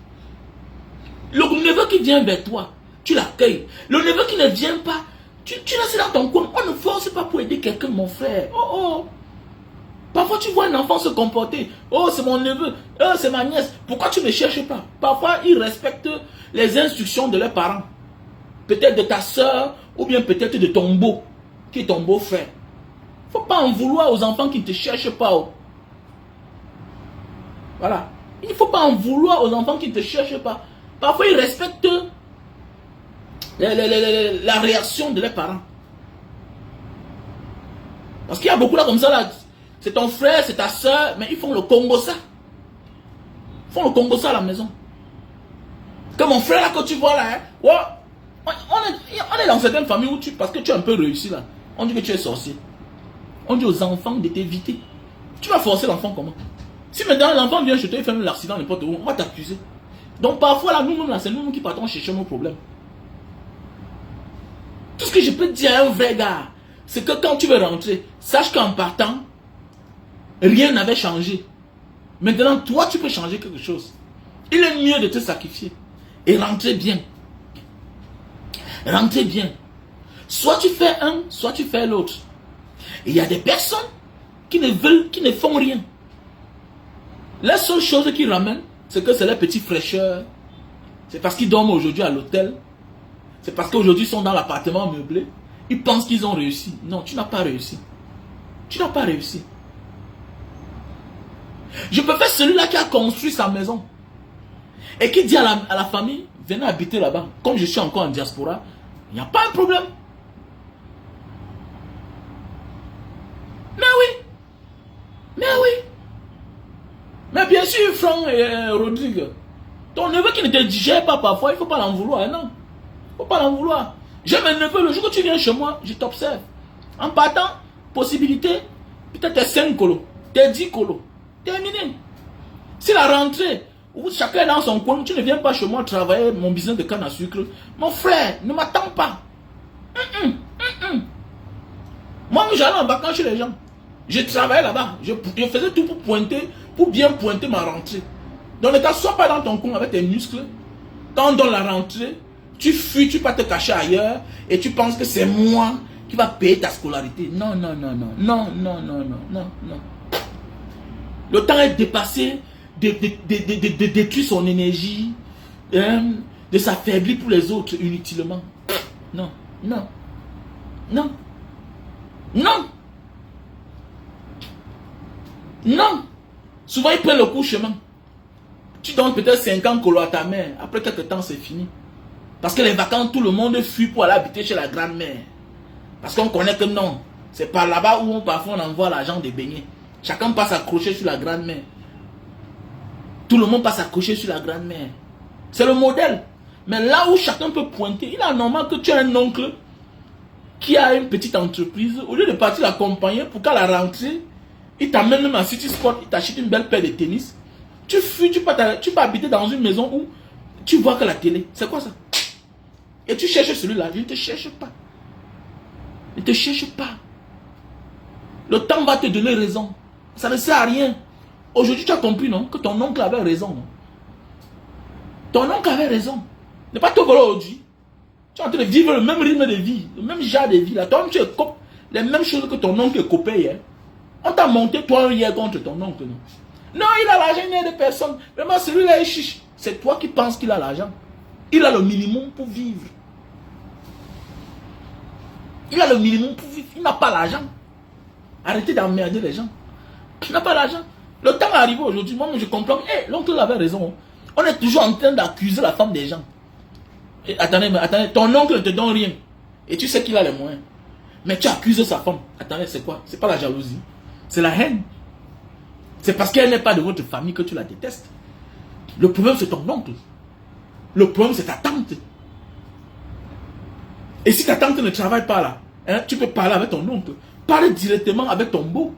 Le neveu qui vient vers toi, tu l'accueilles. Le neveu qui ne vient pas, tu restes dans ton coin. On ne force pas pour aider quelqu'un, mon frère. Oh oh. Parfois, tu vois un enfant se comporter. Oh, c'est mon neveu. Oh, c'est ma nièce. Pourquoi tu ne cherches pas? Parfois, ils respectent les instructions de leurs parents. Peut-être de ta soeur, ou bien peut-être de ton beau, qui est ton beau-frère. Il ne faut pas en vouloir aux enfants qui ne te cherchent pas. Oh. Voilà. Il ne faut pas en vouloir aux enfants qui ne te cherchent pas. Parfois, ils respectent la réaction de leurs parents. Parce qu'il y a beaucoup là comme ça, là. C'est ton frère, c'est ta soeur, mais ils font le Congo ça. Ils font le Congo ça à la maison. Comme mon frère là que tu vois là, hein, ouais, on est dans certaines familles où parce que tu as un peu réussi là, on dit que tu es sorcier. On dit aux enfants de t'éviter. Tu vas forcer l'enfant comment? Si maintenant l'enfant vient chez toi, il fait l'accident n'importe où, on va t'accuser. Donc parfois là, nous-mêmes là, c'est nous-mêmes qui partons chercher nos problèmes. Tout ce que je peux dire à un vrai gars, c'est que quand tu veux rentrer, sache qu'en partant, rien n'avait changé. Maintenant, toi, tu peux changer quelque chose. Il est mieux de te sacrifier et rentrer bien. Rentrer bien. Soit tu fais un, soit tu fais l'autre. Et il y a des personnes qui ne font rien. La seule chose qu'ils ramènent, c'est que c'est la petite fraîcheur. C'est parce qu'ils dorment aujourd'hui à l'hôtel. C'est parce qu'aujourd'hui ils sont dans l'appartement meublé. Ils pensent qu'ils ont réussi. Non, tu n'as pas réussi. Tu n'as pas réussi. Je peux faire celui-là qui a construit sa maison. Et qui dit à la famille, venez habiter là-bas. Comme je suis encore en diaspora, il n'y a pas un problème. Mais oui. Mais oui. Mais bien sûr, Franck et Rodrigue, ton neveu qui ne te digère pas parfois, il ne faut pas l'en vouloir. Non. Il ne faut pas l'en vouloir. J'ai mes neveux, le jour que tu viens chez moi, je t'observe. En partant, possibilité, peut-être t'es 5 colos, t'es 10 colos. Terminé. Si la rentrée, où chacun est dans son coin, tu ne viens pas chez moi travailler mon business de canne à sucre, mon frère, ne m'attends pas. Moi, j'allais en vacances chez les gens. Je travaillais là-bas. Je faisais tout pour pointer, pour bien pointer ma rentrée. Donc, ne t'assois pas dans ton coin avec tes muscles. Quand on donne la rentrée, tu fuis, tu vas te cacher ailleurs et tu penses que c'est moi qui va payer ta scolarité. Non, non, non, non, non, non, non, non, non, non. Le temps est dépassé de détruire son énergie, de s'affaiblir pour les autres inutilement. Non, non, non, non, non. Souvent, ils prennent le court chemin. Tu donnes peut-être 5 ans colo à ta mère. Après quelques temps, c'est fini. Parce que les vacances, tout le monde fuit pour aller habiter chez la grand-mère. Parce qu'on connaît que non. C'est par là-bas où parfois on envoie l'argent des beignets. Chacun passe accroché sur la grand-mère. Tout le monde passe accroché sur la grand-mère. C'est le modèle. Mais là où chacun peut pointer, il est normal que tu aies un oncle qui a une petite entreprise. Au lieu de partir l'accompagner pour qu'à la rentrée, il t'amène même à City Sport, il t'achète une belle paire de tennis. Tu fuis, tu peux habiter dans une maison où tu vois que la télé. C'est quoi ça? Et tu cherches celui-là. Il ne te cherche pas. Il ne te cherche pas. Le temps va te donner raison. Ça ne sert à rien. Aujourd'hui, tu as compris, non? Que ton oncle avait raison. Non? Ton oncle avait raison. Ne pas te voler aujourd'hui. Tu es en train de vivre le même rythme de vie, le même genre de vie. Là. Toi, tu copes les mêmes choses que ton oncle copait hier. On t'a monté toi hier contre ton oncle. Non, non il a l'argent, il n'y a de personne. Vraiment, celui-là est chiche. C'est toi qui penses qu'il a l'argent. Il a le minimum pour vivre. Il a le minimum pour vivre. Il n'a pas l'argent. Arrêtez d'emmerder les gens. Il n'a pas l'argent. Le temps est arrivé aujourd'hui. Moi, je comprends. Hey, l'oncle avait raison. On est toujours en train d'accuser la femme des gens. Et attendez, ton oncle ne te donne rien. Et tu sais qu'il a les moyens. Mais tu accuses sa femme. Attendez, c'est quoi? C'est pas la jalousie. C'est la haine. C'est parce qu'elle n'est pas de votre famille que tu la détestes. Le problème, c'est ton oncle. Le problème, c'est ta tante. Et si ta tante ne travaille pas là, hein, tu peux parler avec ton oncle. Parle directement avec ton beau.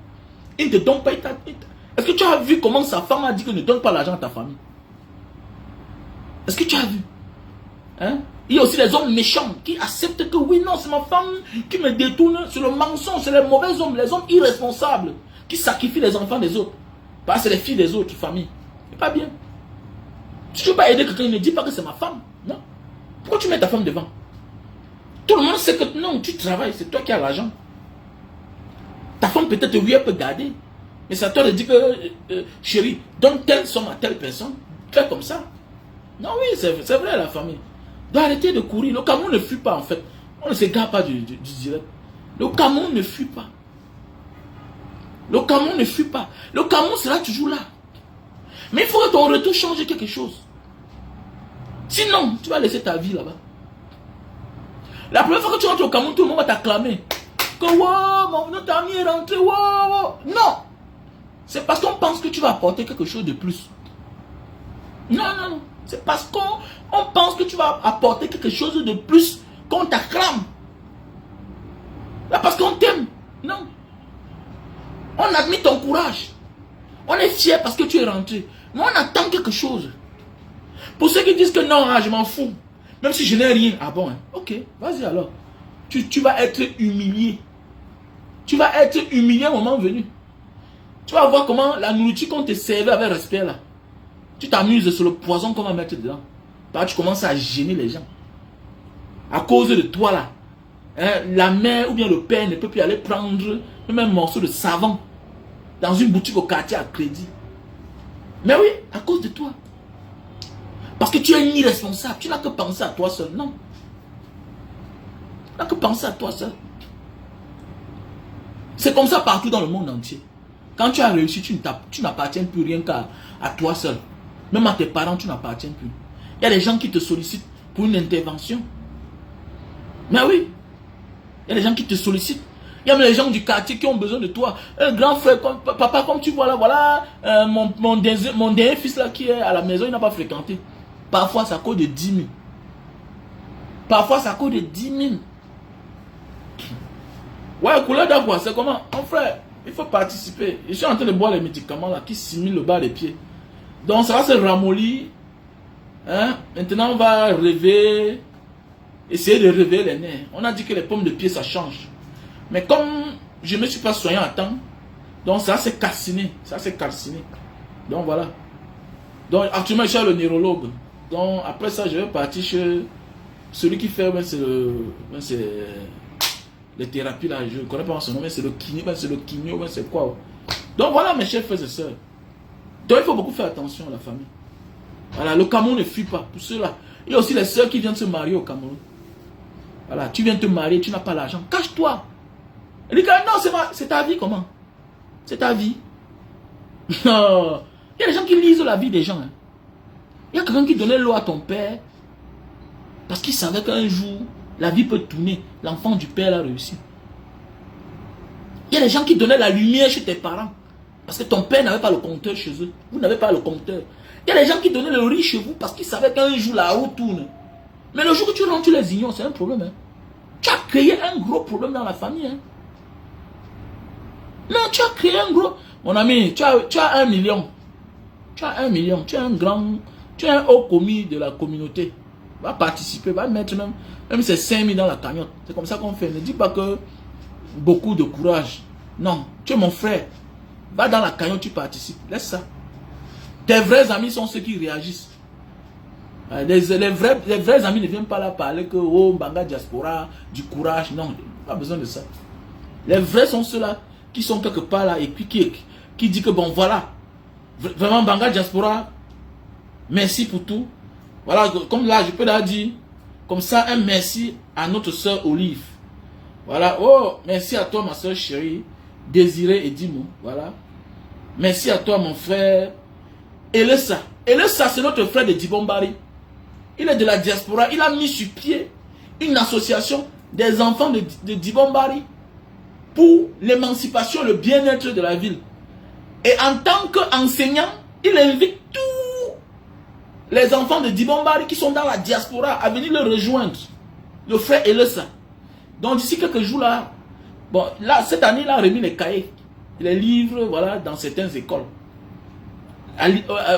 Il ne te donne pas. Est-ce que tu as vu comment sa femme a dit que ne donne pas l'argent à ta famille? Est-ce que tu as vu? Hein? Il y a aussi les hommes méchants qui acceptent que oui, non, c'est ma femme qui me détourne. C'est le mensonge, c'est les mauvais hommes, les hommes irresponsables qui sacrifient les enfants des autres. Parce que c'est les filles des autres familles. C'est pas bien. Si tu ne veux pas aider quelqu'un, ne dis pas que c'est ma femme. Non. Pourquoi tu mets ta femme devant? Tout le monde sait que non, tu travailles, c'est toi qui as l'argent. Ta femme peut-être, oui, elle peut garder. Mais c'est à toi de dire que, chérie, donne telle somme à telle personne. Fais comme ça. Non, oui, c'est vrai, la famille. Doit arrêter de courir. Le Cameroun ne fuit pas, en fait. On ne s'égare pas du direct. Le Cameroun ne fuit pas. Le Cameroun ne fuit pas. Le Cameroun sera toujours là. Mais il faut que ton retour change quelque chose. Sinon, tu vas laisser ta vie là-bas. La première fois que tu rentres au Cameroun, tout le monde va t'acclamer. Que wow, notre ami est rentré, wow. Non. C'est parce qu'on pense que tu vas apporter quelque chose de plus. Non, non, non. C'est parce qu'on pense que tu vas apporter quelque chose de plus qu'on t'acclame. Là, parce qu'on t'aime. Non. On admit ton courage. On est fier parce que tu es rentré. Mais on attend quelque chose. Pour ceux qui disent que non, je m'en fous. Même si je n'ai rien. Ah bon, hein? Ok, vas-y alors. Tu vas être humilié. Tu vas être humilié au moment venu. Tu vas voir comment la nourriture qu'on te servait avec respect là. Tu t'amuses sur le poison qu'on va mettre dedans. Là, tu commences à gêner les gens. À cause de toi là. Hein, la mère ou bien le père ne peut plus aller prendre même un morceau de savon dans une boutique au quartier à crédit. Mais oui, à cause de toi. Parce que tu es irresponsable. Tu n'as que penser à toi seul. Non. Tu n'as que penser à toi seul. C'est comme ça partout dans le monde entier. Quand tu as réussi, tu n'appartiens plus rien qu'à toi seul. Même à tes parents, tu n'appartiens plus. Il y a des gens qui te sollicitent pour une intervention. Mais oui. Il y a des gens qui te sollicitent. Il y a même les gens du quartier qui ont besoin de toi. Un grand frère, papa, comme tu vois là, voilà, mon dernier fils là qui est à la maison, il n'a pas fréquenté. Parfois, ça coûte de 10 000. Parfois, ça coûte de 10 000. Ouais, couleur d'avoine, c'est comment? Mon frère, il faut participer. Je suis en train de boire les médicaments là qui simulent le bas des pieds. Donc, ça va se ramollir. Hein? Maintenant, on va rêver. Essayer de rêver les nerfs. On a dit que les pommes de pied, ça change. Mais comme je ne me suis pas soigné à temps, donc ça s'est calciné. Ça s'est calciné. Donc voilà. Donc actuellement, je suis le neurologue. Donc après ça, je vais partir chez celui qui fait, les thérapies là. Je ne connais pas son nom, mais c'est le kiné, c'est quoi. Donc voilà mes chers frères et sœurs. Donc il faut beaucoup faire attention à la famille. Voilà, le Cameroun ne fuit pas. Pour ceux-là. Il y a aussi les sœurs qui viennent se marier au Cameroun. Voilà, tu viens te marier, tu n'as pas l'argent. Cache-toi. Elle dit que non, c'est ta vie, comment? C'est ta vie. Non. Il y a des gens qui lisent la vie des gens. Hein. Il y a quelqu'un qui donnait l'eau à ton père parce qu'il savait qu'un jour, la vie peut tourner. L'enfant du père a réussi. Il y a des gens qui donnaient la lumière chez tes parents parce que ton père n'avait pas le compteur chez eux. Vous n'avez pas le compteur. Il y a des gens qui donnaient le riz chez vous parce qu'ils savaient qu'un jour, la roue tourne. Mais le jour que tu rentres, tu les ignores, c'est un problème. Hein. Tu as créé un gros problème dans la famille. Hein. Non, tu as créé un gros... Mon ami, tu as 1 million. Tu as 1 million. Tu es un grand... Tu es un haut commis de la communauté. Va participer, va mettre même c'est 5 000 dans la cagnotte. C'est comme ça qu'on fait. Ne dis pas que beaucoup de courage. Non, tu es mon frère. Va dans la cagnotte, tu participes. Laisse ça. Tes vrais amis sont ceux qui réagissent. Les vrais amis ne viennent pas là parler que oh, Mbanga Diaspora, du courage. Non, pas besoin de ça. Les vrais sont ceux-là qui sont quelque part là et puis qui dit que bon voilà, vraiment Mbanga Diaspora, merci pour tout. Voilà, comme là je peux leur dire, comme ça un merci à notre soeur Olive. Voilà, oh, merci à toi ma soeur chérie, Désiré et Dimo, voilà. Merci à toi mon frère Elessa. Elessa c'est notre frère de Dibombari. Il est de la diaspora, il a mis sur pied une association des enfants de Dibombari pour l'émancipation, le bien-être de la ville. Et en tant qu'enseignant, il invite tous les enfants de Dibombari qui sont dans la diaspora à venir le rejoindre. Le frère Elessa. Donc d'ici quelques jours là, bon là cette année il a remis les cahiers, les livres, voilà, dans certaines écoles.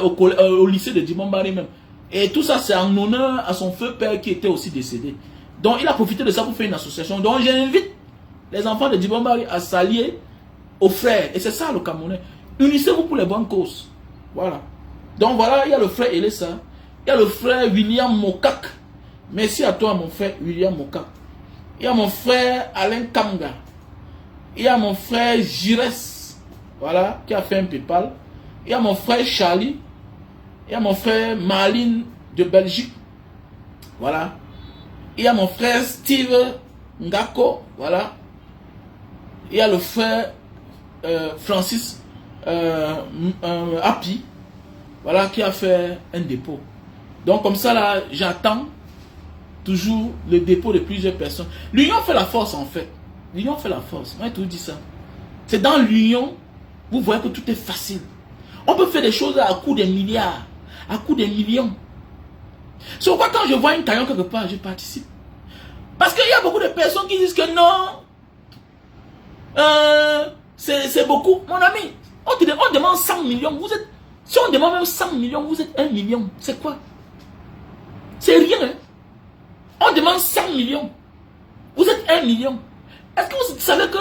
Au lycée de Dibombari même. Et tout ça c'est en honneur à son feu père qui était aussi décédé. Donc il a profité de ça pour faire une association. Donc j'invite les enfants de Dibombari à s'allier aux frères. Et c'est ça le Camerounais. Unissez-vous pour les bonnes causes. Voilà. Donc voilà, il y a le frère Elessa. Il y a le frère William Mokak. Merci à toi mon frère William Mokak. Il y a mon frère Alain Kamga. Il y a mon frère Jires. Voilà, qui a fait un PayPal. Il y a mon frère Charlie. Il y a mon frère Marlene de Belgique. Voilà. Il y a mon frère Steve Ngako. Voilà. Il y a le frère Francis Api. Voilà, qui a fait un dépôt. Donc comme ça là, j'attends toujours le dépôt de plusieurs personnes. L'union fait la force en fait. L'union fait la force. Moi, je te dis ça. C'est dans l'union, vous voyez que tout est facile. On peut faire des choses à coût des milliards, à coût des millions. C'est pourquoi quand je vois une cagnotte quelque part, je participe. Parce qu'il y a beaucoup de personnes qui disent que non, c'est beaucoup. Mon ami, on demande 100 millions. Vous êtes, si on demande même 100 millions, vous êtes 1 million. C'est quoi? C'est rien. Hein? On demande 100 millions. Vous êtes 1 million. Est-ce que vous savez que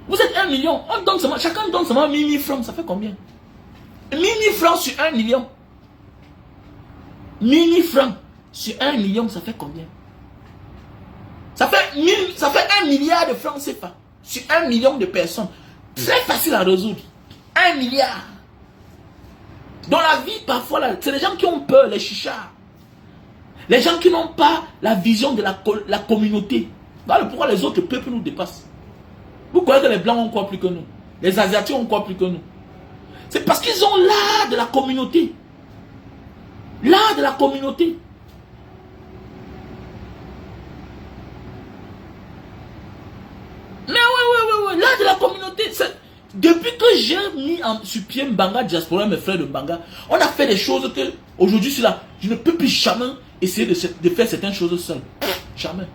vous êtes 1 million? On donne seulement, chacun donne seulement 1000 francs. Ça fait combien? 1000 francs sur 1 million. 1000 francs sur 1 million, ça fait combien? Ça fait 1 milliard de francs CFA sur 1 million de personnes. Très facile à résoudre. 1 milliard. Dans la vie, parfois, c'est les gens qui ont peur, les chichards. Les gens qui n'ont pas la vision de la communauté. Voilà pourquoi les autres peuples nous dépassent. Vous croyez que les Blancs ont quoi plus que nous? Les Asiatiques ont quoi plus que nous? C'est parce qu'ils ont l'art de la communauté. L'art de la communauté. Mais ouais, l'art de la communauté. Depuis que j'ai mis sur pied Mbanga Diaspora, mes frères de Mbanga, on a fait des choses que, aujourd'hui, je ne peux plus jamais essayer de faire certaines choses seul. Jamais.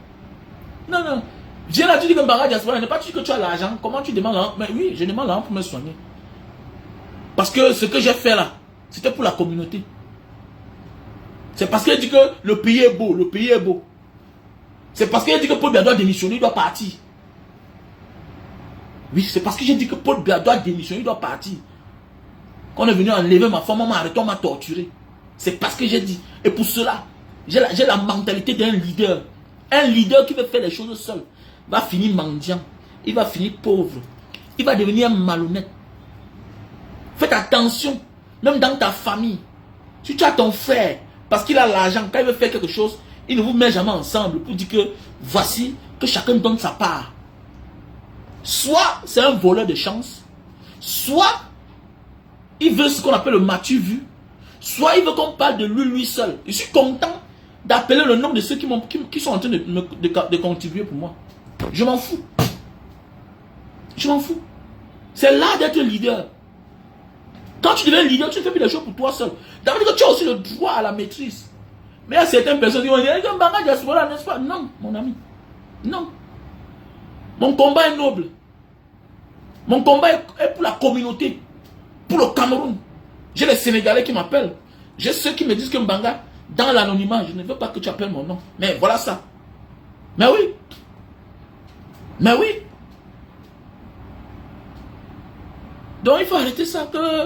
Non. Viens là, tu dis que Mbanga Diaspora, n'est pas tu que tu as l'argent. Comment tu demandes l'argent? Mais oui, je demande l'argent pour me soigner. Parce que ce que j'ai fait là, c'était pour la communauté. C'est parce qu'il dit que le pays est beau, le pays est beau. C'est parce qu'il dit que Paul Biya doit démissionner, il doit partir. Oui, c'est parce que j'ai dit que Paul Biya doit démissionner, il doit partir. Quand on est venu enlever ma femme, on m'a arrêté, on m'a torturé. C'est parce que j'ai dit. Et pour cela, j'ai la mentalité d'un leader. Un leader qui veut faire les choses seul va finir mendiant. Il va finir pauvre. Il va devenir malhonnête. Faites attention, même dans ta famille. Si tu as ton frère, parce qu'il a l'argent, quand il veut faire quelque chose, il ne vous met jamais ensemble pour dire que voici, que chacun donne sa part. Soit c'est un voleur de chance, soit il veut ce qu'on appelle le matu vu, soit il veut qu'on parle de lui seul. Je suis content d'appeler le nom de ceux qui sont en train de contribuer pour moi. Je m'en fous. Je m'en fous. C'est là d'être leader. Quand tu deviens leader, tu ne fais plus les choses pour toi seul. D'abord que tu as aussi le droit à la maîtrise. Mais il y a certaines personnes qui vont dire, n'est-ce pas? Non, mon ami. Non. Mon combat est noble. Mon combat est pour la communauté. Pour le Cameroun. J'ai les Sénégalais qui m'appellent. J'ai ceux qui me disent que Mbanga, dans l'anonymat, je ne veux pas que tu appelles mon nom. Mais voilà ça. Mais oui. Mais oui. Donc il faut arrêter ça que...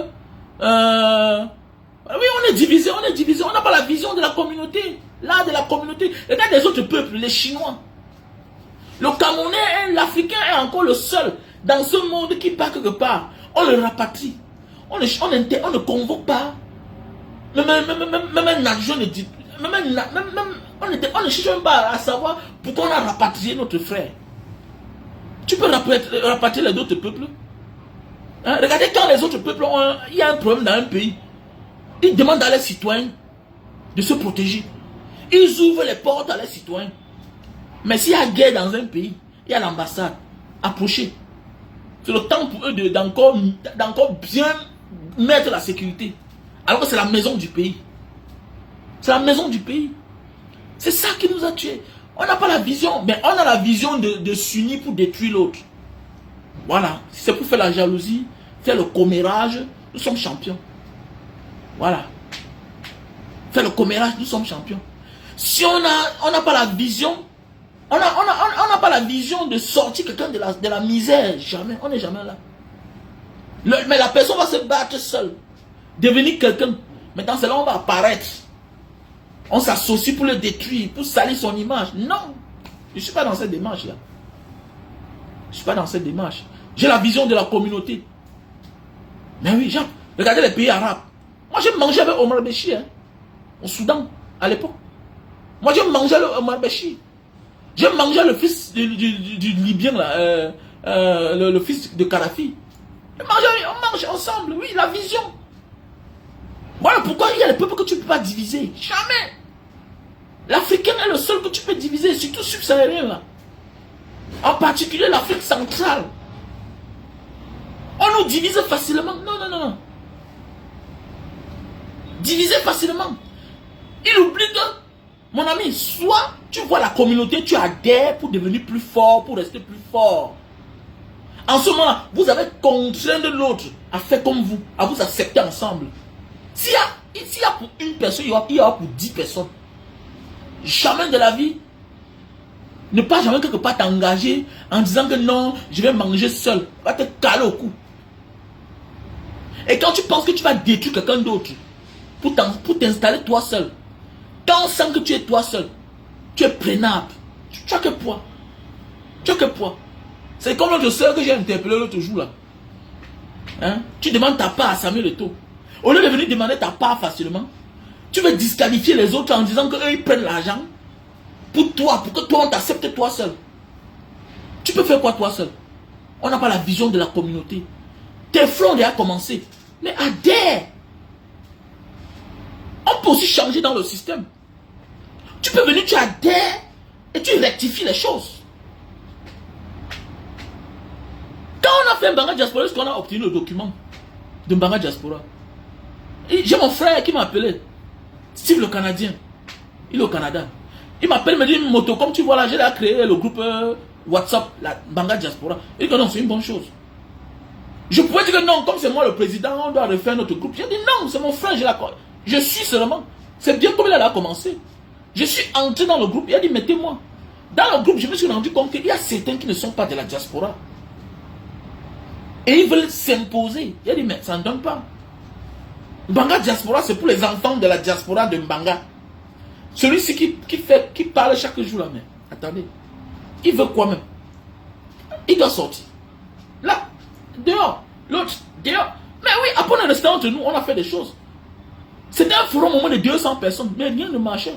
oui, on est divisé, on n'a pas la vision de la communauté. Là, de la communauté. Regarde les autres peuples, les Chinois. Le Camerounais, l'Africain est encore le seul dans ce monde qui part quelque part. On le rapatrie. On ne convoque pas. Même un avion ne dit... on ne cherche même pas à savoir pourquoi on a rapatrié notre frère. Tu peux rapatrier les autres peuples. Hein? Regardez quand les autres peuples il y a un problème dans un pays. Ils demandent à leurs citoyens de se protéger. Ils ouvrent les portes à leurs citoyens. Mais s'il y a guerre dans un pays, il y a l'ambassade. Approchez. C'est le temps pour eux d'encore bien mettre la sécurité. Alors que c'est la maison du pays. C'est la maison du pays. C'est ça qui nous a tués. On n'a pas la vision, mais on a la vision de s'unir pour détruire l'autre. Voilà. Si c'est pour faire la jalousie, faire le commérage, nous sommes champions. Voilà. Faire le commérage, nous sommes champions. Si on n'a pas la vision, on n'a pas la vision de sortir quelqu'un de la misère. Jamais. On n'est jamais là. Mais la personne va se battre seule. Devenir quelqu'un. Maintenant, c'est là où on va apparaître. On s'associe pour le détruire, pour salir son image. Non. Je ne suis pas dans cette démarche-là. Je ne suis pas dans cette démarche. J'ai la vision de la communauté. Mais oui, Jean, regardez les pays arabes. Moi, j'ai mangé avec Omar Béchi, hein, au Soudan, à l'époque. Moi, j'ai mangé avec Omar Béchi. J'ai mangé le fils du Libyen, là, le fils de Kadhafi. On mange ensemble, oui, la vision. Voilà pourquoi il y a les peuples que tu ne peux pas diviser. Jamais. L'Africain est le seul que tu peux diviser, surtout subsahárien, là. En particulier l'Afrique centrale. On nous divise facilement. Non, non, non. Diviser facilement. Il oublie que, mon ami, soit tu vois la communauté, tu adhères pour devenir plus fort, pour rester plus fort. En ce moment-là, vous avez contraint de l'autre à faire comme vous, à vous accepter ensemble. S'il y a pour une personne, il y aura pour 10 personnes. Jamais de la vie, ne pas jamais quelque part t'engager en disant que non, je vais manger seul. Va te caler au cou. Et quand tu penses que tu vas détruire quelqu'un d'autre pour t'installer toi seul, quand on sent que tu es toi seul, tu es prenable. Tu as que poids. Tu as que poids. C'est comme l'autre soeur que j'ai interpellé l'autre jour là. Hein? Tu demandes ta part à Samuel Eto'o. Au lieu de venir demander ta part facilement, tu veux disqualifier les autres en disant qu'eux ils prennent l'argent pour toi, pour que toi on t'accepte toi seul. Tu peux faire quoi toi seul? On n'a pas la vision de la communauté. Tes fronts déjà commencé. Mais adhère. On peut aussi changer dans le système. Tu peux venir, tu adhères et tu rectifies les choses. Quand on a fait Mbanga Diaspora, est-ce qu'on a obtenu le document de Mbanga Diaspora? J'ai mon frère qui m'a appelé, Steve le Canadien. Il est au Canada. Il m'appelle, me dit, Moto, comme tu vois là, j'ai là créé le groupe WhatsApp, la Mbanga Diaspora. Il dit que non, c'est une bonne chose. Je pouvais dire que non, comme c'est moi le président, on doit refaire notre groupe. J'ai dit non, c'est mon frère, je suis seulement. C'est bien comme il a commencé. Je suis entré dans le groupe, il a dit mettez-moi. Dans le groupe, je me suis rendu compte qu'il y a certains qui ne sont pas de la diaspora. Et ils veulent s'imposer. Il a dit mais ça ne donne pas. Mbanga Diaspora, c'est pour les enfants de la diaspora de Mbanga. Celui-ci qui parle chaque jour là, mais attendez. Il veut quoi même? Il doit sortir. Là, dehors. L'autre, dehors. Mais oui, après on est resté entre nous, on a fait des choses. C'était un forum au moins de 200 personnes, mais rien ne marchait.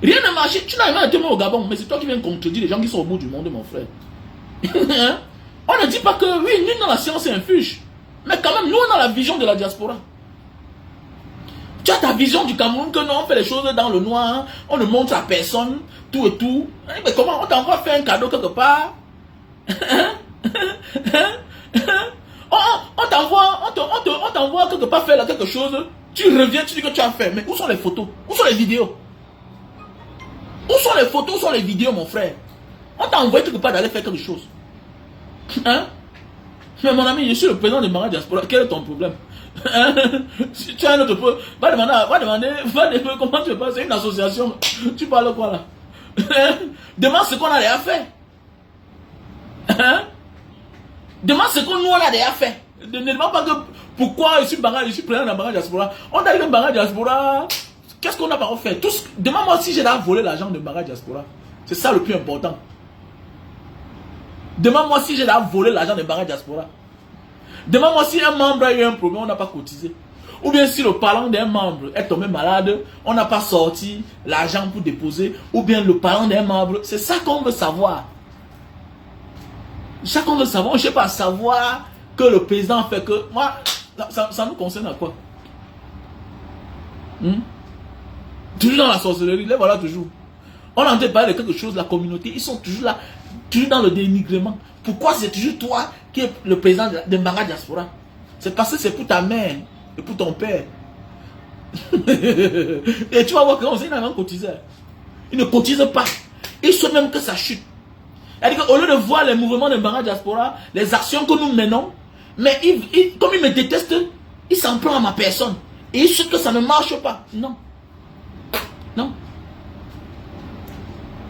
Rien ne marchait. Tu n'as jamais été au Gabon, mais c'est toi qui viens contredire les gens qui sont au bout du monde, mon frère. On ne dit pas que, oui, nul dans la science est un fuge. Mais quand même, nous, on a la vision de la diaspora. Tu as ta vision du Cameroun que non, on fait les choses dans le noir, on ne montre à personne, tout et tout. Mais comment on t'a encore fait un cadeau quelque part? On t'envoie quelque part faire quelque chose, tu reviens, tu dis que tu as fait. Mais où sont les photos? Où sont les vidéos? Où sont les photos? Où sont les vidéos, mon frère? On t'a envoyé quelque part d'aller faire quelque chose. Hein? Mais mon ami, je suis le président de Mbanga Diaspora. Quel est ton problème? Hein? Si tu as un autre peu, va demander comment tu passes. C'est une association. Tu parles quoi là? Demande ce qu'on a déjà fait. Hein? Demande ce qu'on nous on a déjà fait. Ne demande pas que pourquoi je suis président de Mbanga Diaspora. On a dit que Mbanga Diaspora, qu'est-ce qu'on a pas fait? Demande-moi si j'ai volé l'argent de Mbanga Diaspora. C'est ça le plus important. Demande-moi si j'ai volé l'argent de Mbanga Diaspora. Demande-moi si un membre a eu un problème, on n'a pas cotisé. Ou bien si le parent d'un membre est tombé malade, on n'a pas sorti l'argent pour déposer. Ou bien le parent d'un membre, c'est ça qu'on veut savoir. Ça qu'on veut savoir, je ne sais pas, savoir que le président fait que... Moi, ça nous concerne à quoi? Toujours dans la sorcellerie, les voilà toujours. On entend parler de quelque chose, la communauté, ils sont toujours là, toujours dans le dénigrement. Pourquoi c'est toujours toi qui es le président de Mbanga Diaspora? C'est parce que c'est pour ta mère et pour ton père. Et tu vas voir qu'ils n'ont cotisé. Ils ne cotisent pas. Ils savent même que ça chute. C'est-à-dire qu'au lieu de voir les mouvements de Mbanga Diaspora, les actions que nous menons, mais comme ils me détestent, ils s'en prennent à ma personne. Et ils savent que ça ne marche pas. Non. Non.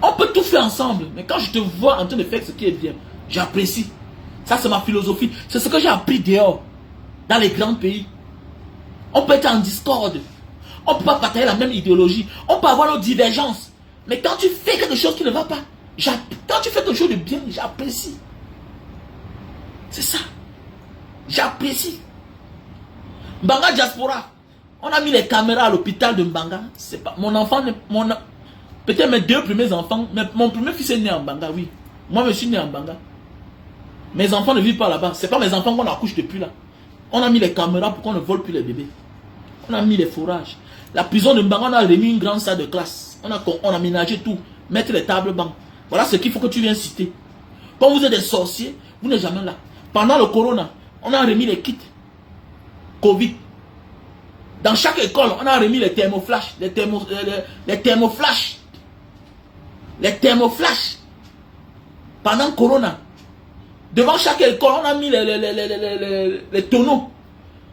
On peut tout faire ensemble, mais quand je te vois en train de faire ce qui est bien, j'apprécie. Ça, c'est ma philosophie. C'est ce que j'ai appris dehors, dans les grands pays. On peut être en discorde. On ne peut pas partager la même idéologie. On peut avoir nos divergences. Mais quand tu fais quelque chose qui ne va pas, quand tu fais quelque chose de bien, j'apprécie. C'est ça. J'apprécie. Mbanga Diaspora. On a mis les caméras à l'hôpital de Mbanga. C'est pas mon enfant, peut-être mes deux premiers enfants, mais mon premier fils est né en Mbanga, oui. Moi, je suis né en Mbanga. Mes enfants ne vivent pas là-bas. Ce n'est pas mes enfants qu'on accouche depuis là. On a mis les caméras pour qu'on ne vole plus les bébés. On a mis les fourrages. La prison de Mbanga, on a remis une grande salle de classe. On a aménagé tout. Mettre les tables bancs. Voilà ce qu'il faut que tu viennes citer. Quand vous êtes des sorciers, vous n'êtes jamais là. Pendant le corona, on a remis les kits Covid. Dans chaque école, on a remis les thermoflash. Les thermoflash. Les thermoflash. Pendant corona. Devant chaque école, on a mis les tonneaux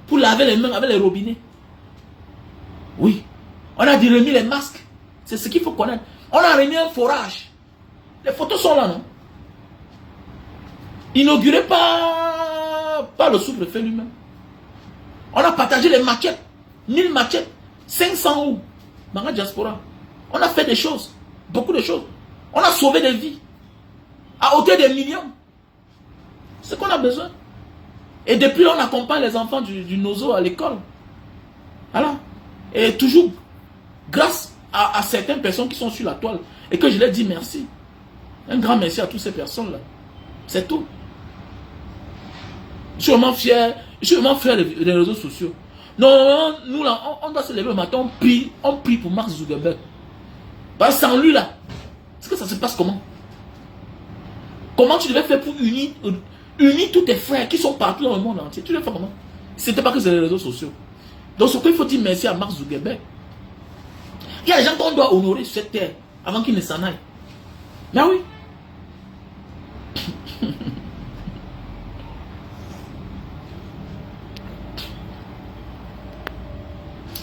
pour laver les mains avec les robinets. Oui. On a remis les masques. C'est ce qu'il faut connaître. On a remis un forage. Les photos sont là, non? Inauguré par le sous-préfet lui-même. On a partagé les maquettes. 1000 maquettes. 500 ou. Mbanga Diaspora. On a fait des choses. Beaucoup de choses. On a sauvé des vies. À hauteur des millions. C'est ce qu'on a besoin. Et depuis là, on accompagne les enfants du Nozo à l'école. Voilà. Et toujours, grâce à certaines personnes qui sont sur la toile. Et que je leur dis merci. Un grand merci à toutes ces personnes-là. C'est tout. Je suis vraiment fier. Je suis vraiment fier des réseaux sociaux. Non, nous là, on doit se lever le matin, on prie pour Mark Zuckerberg. Parce que sans lui là, est-ce que ça se passe comment? Comment tu devais faire pour unir tous tes frères qui sont partout dans le monde entier? Tu devais faire comment? C'était pas que c'est les réseaux sociaux. Donc ce qu'il faut dire merci à Mark Zuckerberg. Il y a des gens qu'on doit honorer sur cette terre avant qu'ils ne s'en aillent. Mais oui.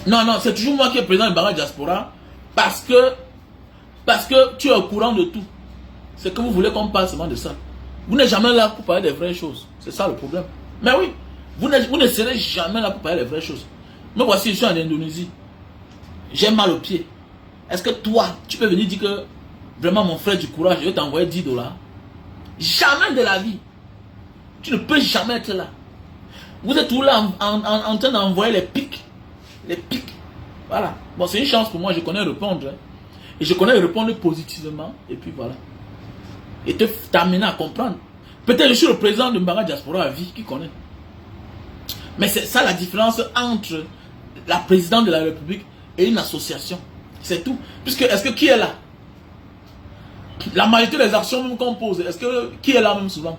Non, c'est toujours moi qui est président de Mbanga Diaspora parce que tu es au courant de tout. C'est que vous voulez qu'on parle seulement de ça. Vous n'êtes jamais là pour parler des vraies choses. C'est ça le problème. Mais oui, vous ne serez jamais là pour parler des vraies choses. Mais voici, je suis en Indonésie. J'ai mal au pied. Est-ce que toi, tu peux venir dire que vraiment mon frère du courage, je vais t'envoyer 10 $? Jamais de la vie. Tu ne peux jamais être là. Vous êtes tout là en train d'envoyer les pics. Les pics. Voilà. Bon, c'est une chance pour moi, je connais répondre. Hein. Et je connais répondre positivement. Et puis voilà. Et t'amener à comprendre. Peut-être je suis le président de Mbanga Diaspora à vie, qui connaît. Mais c'est ça la différence entre la présidente de la République et une association. C'est tout. Puisque, est-ce que qui est là? La majorité des actions même qu'on pose, est-ce que qui est là même souvent?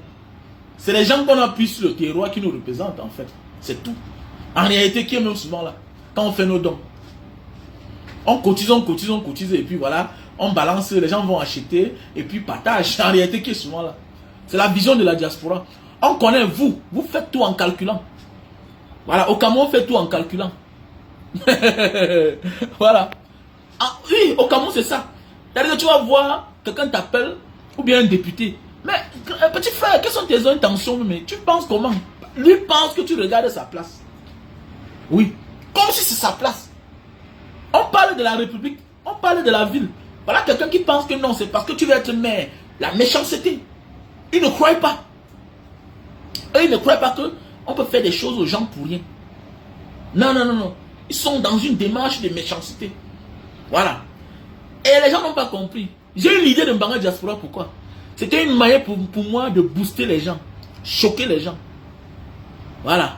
C'est les gens qu'on appuie sur le terroir qui nous représentent en fait. C'est tout. En réalité, qui est même souvent là? Quand on fait nos dons. On cotise, et puis voilà, on balance, les gens vont acheter, et puis partage. En réalité, qui est souvent là? C'est la vision de la diaspora. On connaît vous faites tout en calculant. Voilà, au Cameroun, on fait tout en calculant. Voilà. Ah, oui, au Cameroun, c'est ça. C'est-à-dire que tu vas voir, quelqu'un t'appelle, ou bien un député. Mais, petit frère, quelles sont tes intentions? Mais tu penses comment? Lui pense que tu regardes sa place. Oui, comme si c'est sa place. On parle de la République, on parle de la ville. Voilà quelqu'un qui pense que non, c'est parce que tu veux être maire. La méchanceté. Ils ne croient pas. Eux, ils ne croient pas qu'on peut faire des choses aux gens pour rien. Non, non, non, non. Ils sont dans une démarche de méchanceté. Voilà. Et les gens n'ont pas compris. J'ai eu l'idée de Mbanga Diaspora, pourquoi? C'était une manière pour moi de booster les gens. Choquer les gens. Voilà.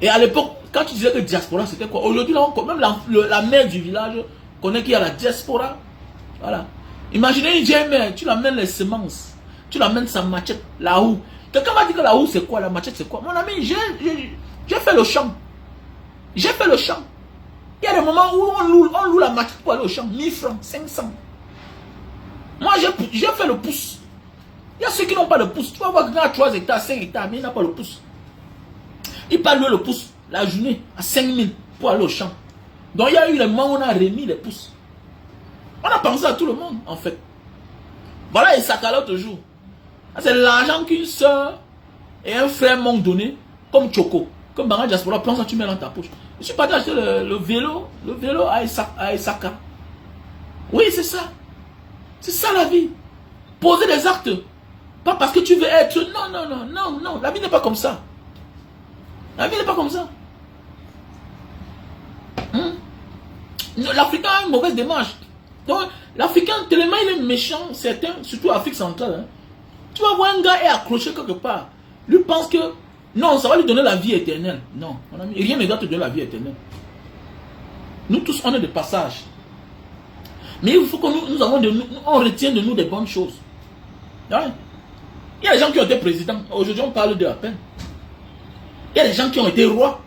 Et à l'époque, quand tu disais que diaspora, c'était quoi? Aujourd'hui, même la mère du village connaît qu'il y a la diaspora. Voilà. Imaginez une vieille mère, tu l'amènes les semences. Tu l'amènes sa machette, la houe. Quelqu'un m'a dit que la houe c'est quoi? La machette c'est quoi? Mon ami, j'ai fait le champ. J'ai fait le champ. Il y a des moments où on loue la machette pour aller au champ. 1000 francs, 500. Moi, j'ai fait le pouce. Il y a ceux qui n'ont pas de pouce. Tu vas voir quelqu'un à 3 hectares, 5 hectares, mais il n'a pas le pouce. Il peut louer le pouce la journée à 5000 pour aller au champ. Donc il y a eu les moments où on a remis les pouces. On a pensé à tout le monde, en fait. Voilà, et ça calote toujours. C'est l'argent qu'une soeur et un frère m'ont donné, comme Choco. Comme Mbanga Diaspora, prends ça, tu mets dans ta poche. Je suis parti acheter le vélo à Isaka. Oui, c'est ça. C'est ça la vie. Poser des actes. Pas parce que tu veux être. Non, non, non, non, non. La vie n'est pas comme ça. La vie n'est pas comme ça. L'Africain a une mauvaise démarche. Donc, l'Africain, tellement il est méchant, certains, surtout Afrique centrale. Hein. Tu vas voir un gars est accroché quelque part. Lui pense que, non, ça va lui donner la vie éternelle. Non, mon ami, rien ne doit te donner la vie éternelle. Nous tous, on est de passage. Mais il faut que on retienne de nous des bonnes choses. Ouais. Il y a des gens qui ont été présidents. Aujourd'hui, on parle d'eux à peine. Il y a des gens qui ont été rois.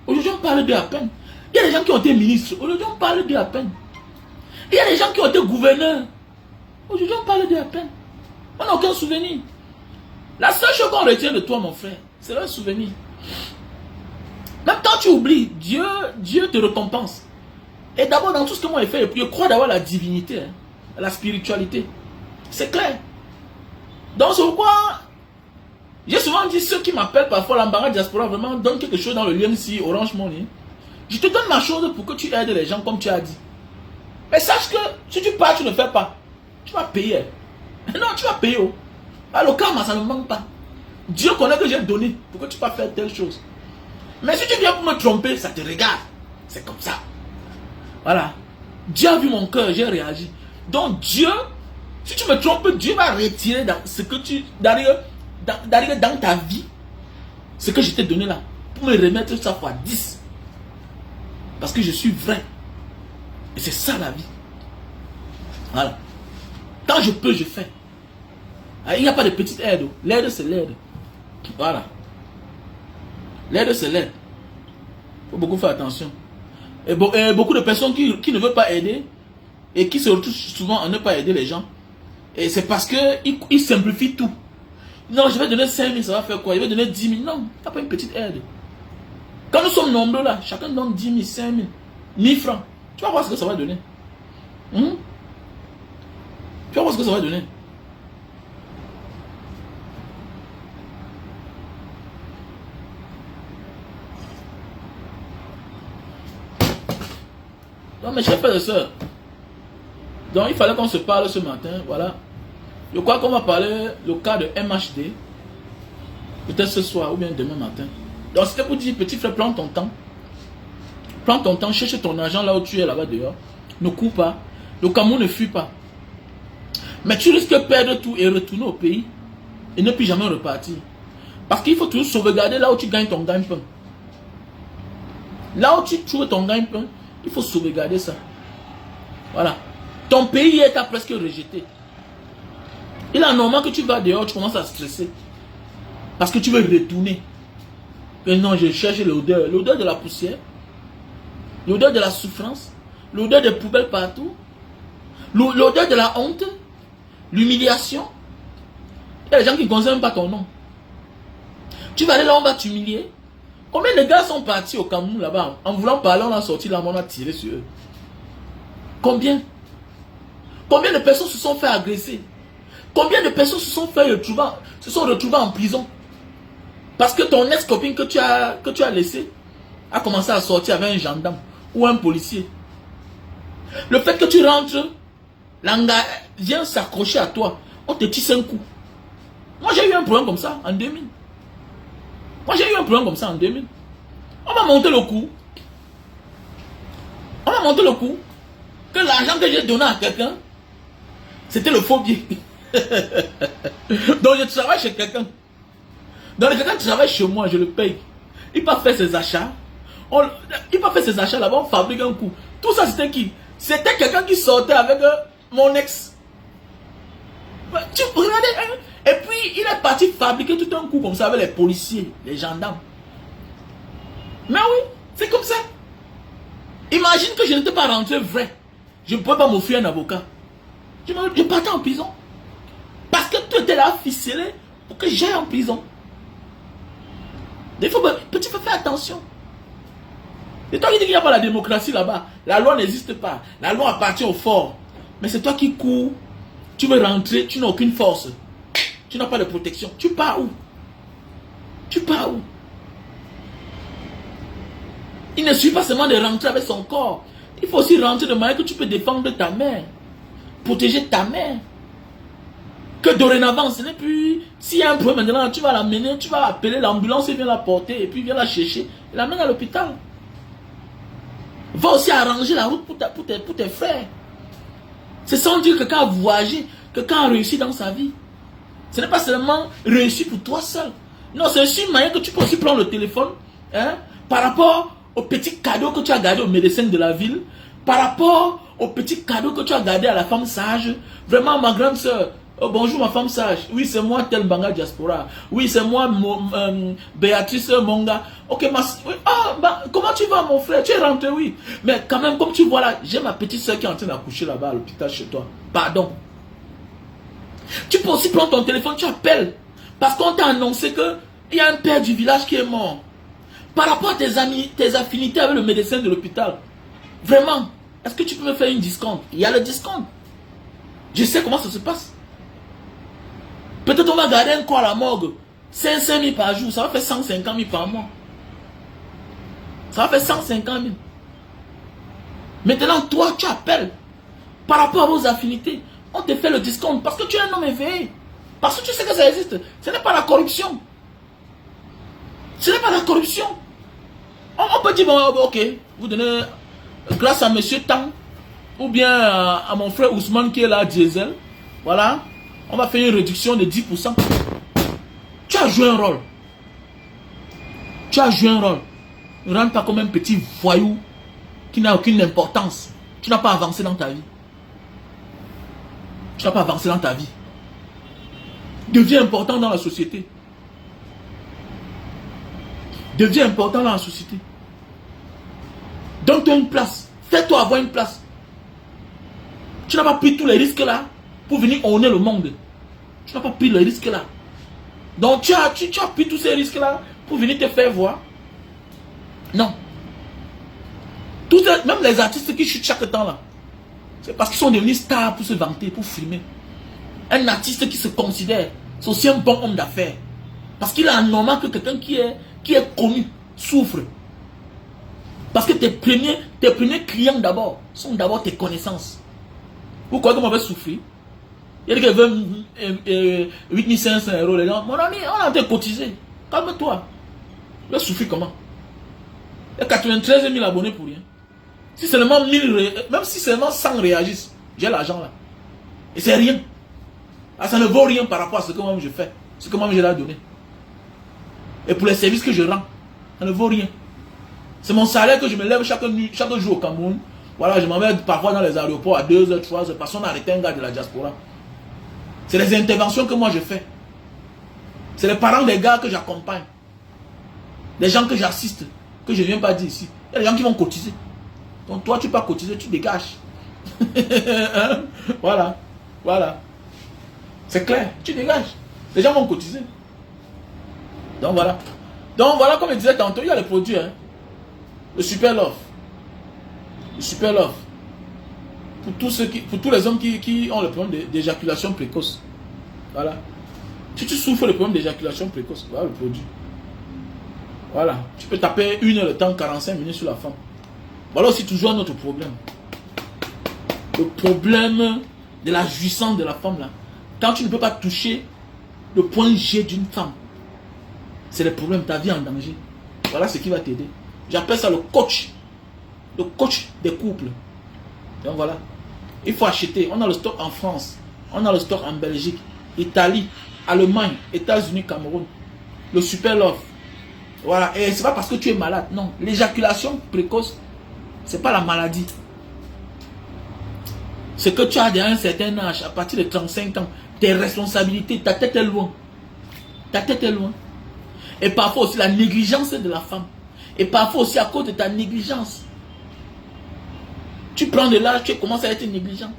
Aujourd'hui, on parle d'eux à peine. Il y a des gens qui ont été ministres. Aujourd'hui, on parle d'eux à peine. Il y a des gens qui ont été gouverneurs. Aujourd'hui, on parle d'eux à peine. On n'a aucun souvenir. La seule chose qu'on retient de toi, mon frère, c'est le souvenir. Même quand tu oublies, Dieu te récompense. Et d'abord, dans tout ce que moi j'ai fait, je crois d'avoir la divinité, hein, la spiritualité. C'est clair. Donc, c'est pourquoi j'ai souvent dit, ceux qui m'appellent parfois l'Ambara Diaspora, vraiment, donne quelque chose dans le lien ici, Orange Money. Je te donne ma chose pour que tu aides les gens comme tu as dit. Mais sache que si tu pars, tu ne fais pas. Tu vas payer. Non, tu vas payer. Alors, le karma, ça ne manque pas. Dieu connaît que j'ai donné pour que tu puisses faire telle chose. Mais si tu viens pour me tromper, ça te regarde. C'est comme ça. Voilà. Dieu a vu mon cœur, j'ai réagi. Donc, Dieu, si tu me trompes, Dieu va retirer dans ce que tu. D'arriver dans ta vie, ce que je t'ai donné là, pour me remettre ça fois 10. Parce que je suis vrai. Et c'est ça la vie. Voilà. Quand je peux, je fais. Il n'y a pas de petite aide. L'aide, c'est l'aide. Voilà. L'aide, c'est l'aide. Il faut beaucoup faire attention. Et beaucoup de personnes qui ne veulent pas aider et qui se retrouvent souvent à ne pas aider les gens. Et c'est parce qu'ils simplifient tout. Non, je vais donner 5 000, ça va faire quoi? Je vais donner 10 000. Non, tu n'as pas une petite aide. Quand nous sommes nombreux là, chacun donne 10 000, 5 000, 1000 francs. Tu vas voir ce que ça va donner. Tu vas voir ce que ça va donner. Non, mes chers frères et sœurs. Donc, il fallait qu'on se parle ce matin. Voilà. Je crois qu'on va parler le cas de MHD. Peut-être ce soir ou bien demain matin. Donc, c'était pour dire, petit frère, prends ton temps. Prends ton temps, cherche ton argent là où tu es, là-bas dehors. Ne cours pas. Le Cameroun ne fuit pas. Mais tu risques de perdre tout et retourner au pays. Et ne plus jamais repartir. Parce qu'il faut toujours sauvegarder là où tu gagnes ton gagne-pain. Là où tu trouves ton gagne-pain, il faut sauvegarder ça. Voilà. Ton pays est presque rejeté. Il est normal que tu vas dehors, tu commences à stresser. Parce que tu veux retourner. Mais non, je cherche l'odeur. L'odeur de la poussière. L'odeur de la souffrance. L'odeur des poubelles partout. L'odeur de la honte. L'humiliation. Il y a des gens qui ne concernent pas ton nom. Tu vas aller là, on va t'humilier. Combien de gars sont partis au Cameroun là-bas? En voulant parler, on a sorti là, on a tiré sur eux. Combien? Combien de personnes se sont fait agresser? Combien de personnes se sont retrouvées en prison? Parce que ton ex-copine que tu as laissé a commencé à sortir avec un gendarme ou un policier. Le fait que tu rentres, l'anga vient s'accrocher à toi, on te tisse un coup. Moi j'ai eu un problème comme ça en 2000. On m'a monté le coup. Que l'argent que j'ai donné à quelqu'un, c'était le faux billet. Donc je travaille chez quelqu'un. Donc quelqu'un travaille chez moi, je le paye. Il peut faire ses achats. Là-bas, on fabrique un coup. Tout ça c'était qui? C'était quelqu'un qui sortait avec mon ex. Tu regardez, et puis il est parti fabriquer tout un coup comme ça avec les policiers, les gendarmes. Mais oui, c'est comme ça. Imagine que je n'étais pas rentré vrai. Je ne pouvais pas m'offrir un avocat. Je partais en prison. Parce que tout était là ficelé pour que j'aille en prison. Il faut faire attention. Et toi qui dis qu'il n'y a pas la démocratie là-bas, la loi n'existe pas. La loi appartient au fort. Mais c'est toi qui cours. Tu veux rentrer, tu n'as aucune force. Tu n'as pas de protection. Tu pars où? Il ne suffit pas seulement de rentrer avec son corps. Il faut aussi rentrer de manière que tu peux défendre ta mère. Protéger ta mère. Que dorénavant, ce n'est plus... S'il y a un problème maintenant, tu vas l'amener, tu vas appeler l'ambulance et vient la porter et puis vient la chercher et l'amener à l'hôpital. Va aussi arranger la route pour tes frères. C'est sans dire que quand on voyage, que quand on réussit dans sa vie, ce n'est pas seulement réussi pour toi seul. Non, c'est aussi une manière que tu peux aussi prendre le téléphone par rapport aux petits cadeaux que tu as gardés au médecin de la ville, par rapport aux petits cadeaux que tu as gardés à la femme sage. Vraiment, ma grande soeur, oh, bonjour ma femme sage. Oui, c'est moi, tel Banga Diaspora. Oui, c'est moi, Béatrice Monga. Ok, oui. Comment tu vas, mon frère? Tu es rentré, oui. Mais quand même, comme tu vois là, j'ai ma petite soeur qui est en train d'accoucher là-bas à l'hôpital chez toi. Pardon. Tu peux aussi prendre ton téléphone, tu appelles. Parce qu'on t'a annoncé qu'il y a un père du village qui est mort. Par rapport à tes amis, tes affinités avec le médecin de l'hôpital. Vraiment, est-ce que tu peux me faire une discount? Il y a le discount. Je sais comment ça se passe. Peut-être on va garder un corps à la morgue. 500 000 par jour, ça va faire 150 000 par mois. Ça va faire 150 000. Maintenant, toi, tu appelles. Par rapport à vos affinités, on te fait le discount parce que tu es un homme éveillé. Parce que tu sais que ça existe. Ce n'est pas la corruption. Ce n'est pas la corruption. On peut dire, bon, ok, vous donnez, grâce à monsieur Tang, ou bien à mon frère Ousmane qui est là, Diesel, voilà, on va faire une réduction de 10%. Tu as joué un rôle. Ne rentre pas comme un petit voyou qui n'a aucune importance. Tu n'as pas avancé dans ta vie. Deviens important dans la société. Donne-toi une place. Fais-toi avoir une place. Tu n'as pas pris tous les risques là pour venir honner le monde. Tu n'as pas pris les risques là. Donc tu as pris tous ces risques là pour venir te faire voir. Non. Même les artistes qui chutent chaque temps là, c'est parce qu'ils sont devenus stars pour se vanter, pour filmer. Un artiste qui se considère, c'est aussi un bon homme d'affaires. Parce qu'il est anormal que quelqu'un qui est connu souffre. Parce que tes premiers clients d'abord sont d'abord tes connaissances. Vous croyez qu'on va souffrir? Il y a quelqu'un qui veut 8500 €. Les gens, mon ami, on a été cotisé. Calme-toi. Il va souffrir comment? Il y a 93 000 abonnés pour rien. Si seulement 1000, même si seulement 100 réagissent, j'ai l'argent là. Et c'est rien. Ah, ça ne vaut rien par rapport à ce que moi je fais. Ce que moi je leur ai donné. Et pour les services que je rends, ça ne vaut rien. C'est mon salaire que je me lève chaque nuit, chaque jour au Cameroun. Voilà, je m'en vais parfois dans les aéroports à 2h, 3h, parce qu'on a arrêté un gars de la diaspora. C'est les interventions que moi je fais. C'est les parents des gars que j'accompagne. Des gens que j'assiste, que je ne viens pas dire ici. Il y a des gens qui vont cotiser. Donc toi, tu ne peux pas cotiser, tu dégages. Voilà. Voilà. C'est clair, tu dégages. Les gens vont cotiser. Donc voilà. Donc voilà, comme je disais tantôt, il y a les produits. Hein. Le Super Love. Le Super Love. Pour tous les hommes qui ont le problème d'éjaculation précoce. Voilà. Si tu souffres le problème d'éjaculation précoce, voilà le produit. Voilà. Tu peux taper 1 heure de temps, 45 minutes sur la femme. Voilà aussi toujours un autre problème. Le problème de la jouissance de la femme là. Quand tu ne peux pas toucher le point G d'une femme, c'est le problème, ta vie en danger. Voilà ce qui va t'aider. J'appelle ça le coach. Le coach des couples. Donc voilà. Il faut acheter. On a le stock en France. On a le stock en Belgique, Italie, Allemagne, États-Unis, Cameroun. Le Super Love. Voilà. Et c'est pas parce que tu es malade. Non. L'éjaculation précoce, c'est pas la maladie. C'est que tu as déjà un certain âge, à partir de 35 ans, tes responsabilités, ta tête est loin. Ta tête est loin. Et parfois aussi la négligence de la femme. Et parfois aussi à cause de ta négligence. Tu prends de l'âge, tu commences à être négligent.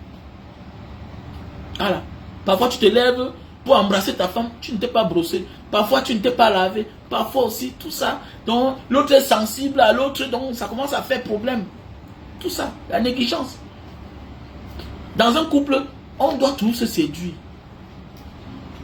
Voilà. Parfois tu te lèves pour embrasser ta femme, tu ne t'es pas brossé. Parfois tu ne t'es pas lavé. Parfois aussi tout ça. Donc l'autre est sensible à l'autre, donc ça commence à faire problème. Tout ça, la négligence. Dans un couple, on doit tous se séduire.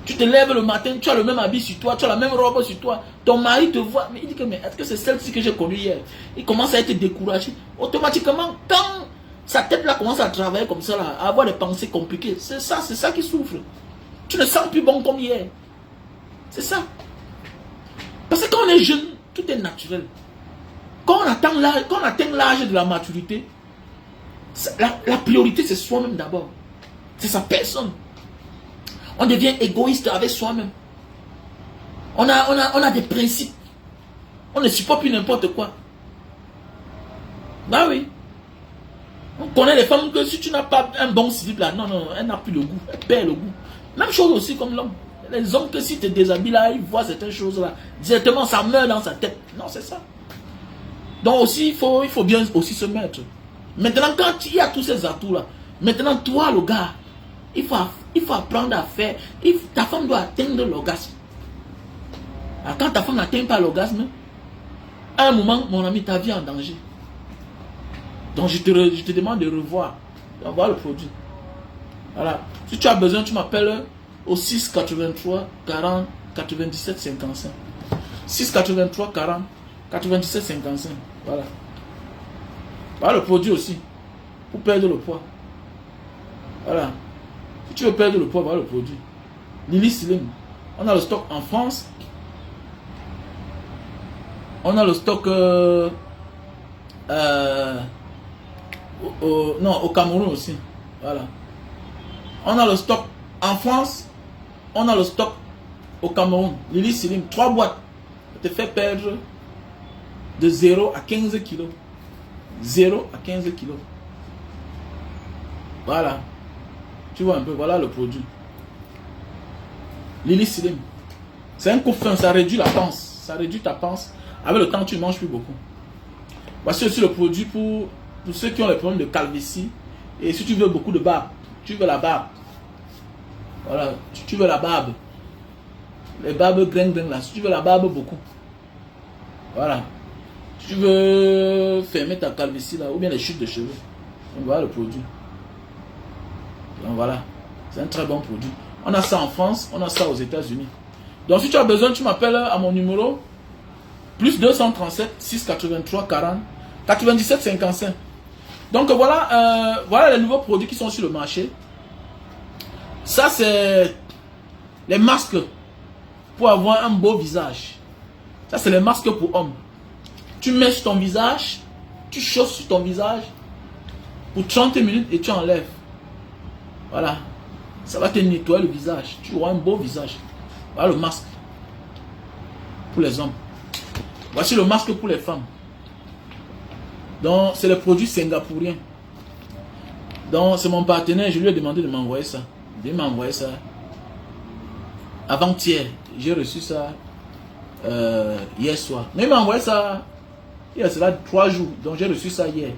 Tu te lèves le matin, tu as le même habit sur toi, tu as la même robe sur toi. Ton mari te voit, mais il dit que mais est-ce que c'est celle-ci que j'ai connue hier? Il commence à être découragé. Automatiquement, quand sa tête là commence à travailler comme ça, là, à avoir des pensées compliquées, c'est ça qui souffre. Tu ne sens plus bon comme hier. C'est ça. Parce que quand on est jeune, tout est naturel. Quand on atteint l'âge de la maturité, la priorité c'est soi-même d'abord. C'est sa personne. On devient égoïste avec soi-même. On a des principes. On ne supporte plus n'importe quoi. Bah oui. On connaît les femmes que si tu n'as pas un bon slip là, non, elle n'a plus le goût. Elle perd le goût. Même chose aussi comme l'homme. Les hommes que si tu te déshabilles là, ils voient certaines choses là. Directement, ça meurt dans sa tête. Non, c'est ça. Donc aussi, il faut bien aussi se mettre. Maintenant, quand il y a tous ces atouts là, maintenant, toi le gars, il faut apprendre à faire. Ta femme doit atteindre l'orgasme. Quand ta femme n'atteint pas l'orgasme, à un moment, mon ami, ta vie est en danger. Donc je te demande de revoir. Voir le produit. Voilà. Si tu as besoin, tu m'appelles au 6 83 40 97 55. 6 83 40 97 55. Voilà. Voilà le produit aussi. Pour perdre le poids. Voilà. Si tu veux perdre le poids, voilà le produit. Lily Slim. On a le stock en France. On a le stock au Cameroun aussi. Voilà. On a le stock en France. On a le stock au Cameroun. Lily Slim. 3 boîtes. Ça te fait perdre de 0 à 15 kilos. 0 à 15 kilos. Voilà. Tu vois un peu, voilà le produit. Lily Slim. C'est un coup fin, ça réduit la panse. Ça réduit ta panse. Avec le temps, tu ne manges plus beaucoup. Voici aussi le produit pour ceux qui ont les problèmes de calvitie. Et si tu veux beaucoup de barbe, tu veux la barbe. Voilà, tu veux la barbe. Les barbes grain là, si tu veux la barbe beaucoup. Voilà. Si tu veux fermer ta calvitie là, ou bien les chutes de cheveux. Donc voilà le produit. Donc voilà. C'est un très bon produit. On a ça en France, on a ça aux États-Unis. Donc si tu as besoin, tu m'appelles à mon numéro plus 237 683 40 97 55. Donc voilà, voilà les nouveaux produits qui sont sur le marché. Ça c'est les masques pour avoir un beau visage. Ça c'est les masques pour hommes. Tu mets sur ton visage, tu chausses sur ton visage pour 30 minutes et tu enlèves. Voilà. Ça va te nettoyer le visage. Tu auras un beau visage. Voilà le masque pour les hommes. Voici le masque pour les femmes. Donc, c'est le produit singapourien. Donc, c'est mon partenaire, je lui ai demandé de m'envoyer ça. Il m'a envoyé ça avant-hier. J'ai reçu ça hier soir. Mais il m'a envoyé ça il y a cela 3 jours. Donc, j'ai reçu ça hier.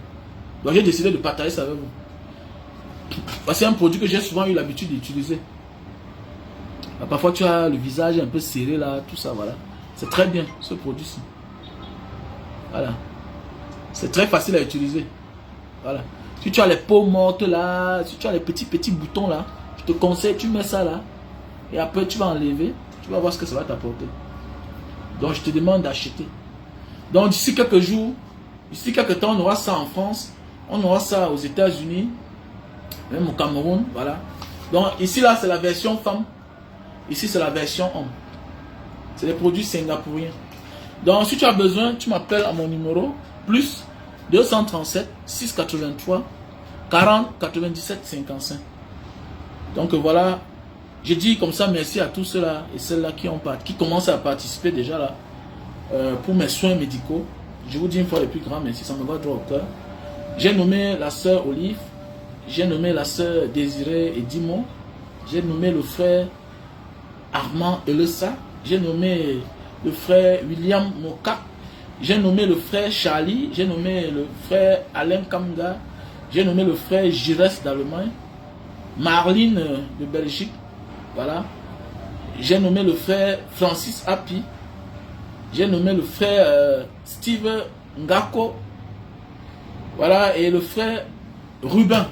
Donc, j'ai décidé de partager ça avec vous. C'est un produit que j'ai souvent eu l'habitude d'utiliser. Parfois, tu as le visage un peu serré là, tout ça, voilà. C'est très bien, ce produit-ci. Voilà. C'est très facile à utiliser. Voilà. Si tu as les peaux mortes là, si tu as les petits boutons là, je te conseille, tu mets ça là. Et après, tu vas enlever. Tu vas voir ce que ça va t'apporter. Donc, je te demande d'acheter. Donc, d'ici quelques jours, d'ici quelques temps, on aura ça en France. On aura ça aux États-Unis. Même au Cameroun, voilà. Donc, ici là, c'est la version femme. Ici, c'est la version homme. C'est des produits singapouriens. Donc, si tu as besoin, tu m'appelles à mon numéro. Plus 237 683 40 97 55. Donc, voilà. Je dis comme ça merci à tous ceux-là et celles-là qui commencent à participer déjà là pour mes soins médicaux. Je vous dis une fois le plus grand merci, ça me va droit au cœur. J'ai nommé la sœur Olive. J'ai nommé la sœur Désirée et Dimon. J'ai nommé le frère Armand Elessa. J'ai nommé le frère William Moka. J'ai nommé le frère Charlie. J'ai nommé le frère Alain Kamga. J'ai nommé le frère Gires d'Allemagne. Marline de Belgique. Voilà. J'ai nommé le frère Francis Api. J'ai nommé le frère Steve Ngako. Voilà. Et le frère Ruben.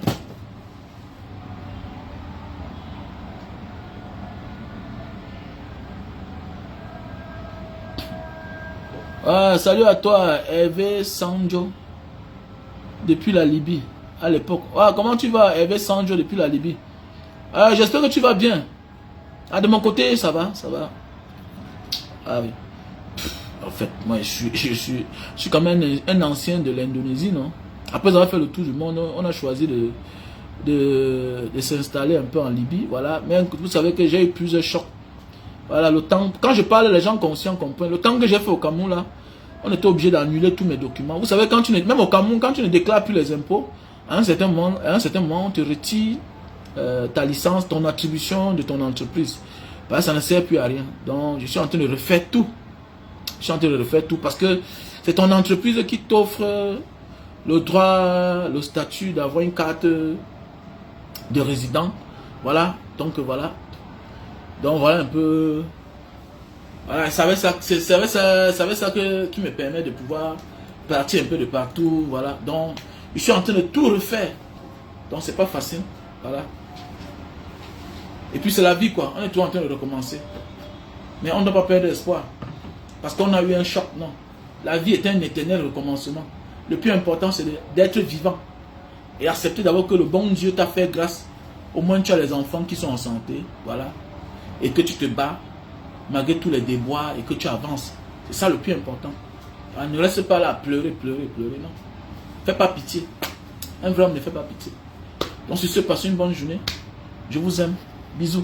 Ah, salut à toi, Hervé Sanjo, depuis la Libye, à l'époque. Ah, comment tu vas, Hervé Sanjo, depuis la Libye? Ah, j'espère que tu vas bien. Ah, de mon côté, ça va, ça va. Ah oui. En fait, moi, je suis quand même un ancien de l'Indonésie, non? Après avoir fait le tour du monde, on a choisi de s'installer un peu en Libye, voilà. Mais vous savez que j'ai eu plusieurs chocs. Voilà, le temps, quand je parle, les gens conscients comprennent. Le temps que j'ai fait au Cameroun, là, on était obligé d'annuler tous mes documents. Vous savez, même au Cameroun, quand tu ne déclares plus les impôts, à un certain moment on te retire ta licence, ton attribution de ton entreprise. Parce que ça ne sert plus à rien. Donc, je suis en train de refaire tout. Je suis en train de refaire tout parce que c'est ton entreprise qui t'offre le droit, le statut d'avoir une carte de résident. Voilà, donc voilà. Donc voilà un peu. Voilà, ça qui me permet de pouvoir partir un peu de partout. Voilà. Donc je suis en train de tout refaire. Donc c'est pas facile. Voilà. Et puis c'est la vie quoi. On est toujours en train de recommencer. Mais on ne doit pas perdre espoir. Parce qu'on a eu un choc. Non. La vie est un éternel recommencement. Le plus important c'est d'être vivant. Et accepter d'abord que le bon Dieu t'a fait grâce. Au moins tu as les enfants qui sont en santé. Voilà. Et que tu te bats malgré tous les déboires et que tu avances. C'est ça le plus important. Alors, ne reste pas là à pleurer, pleurer, pleurer, non. Fais pas pitié. Un vrai homme ne fait pas pitié. Donc, sur ce, passez une bonne journée. Je vous aime. Bisous.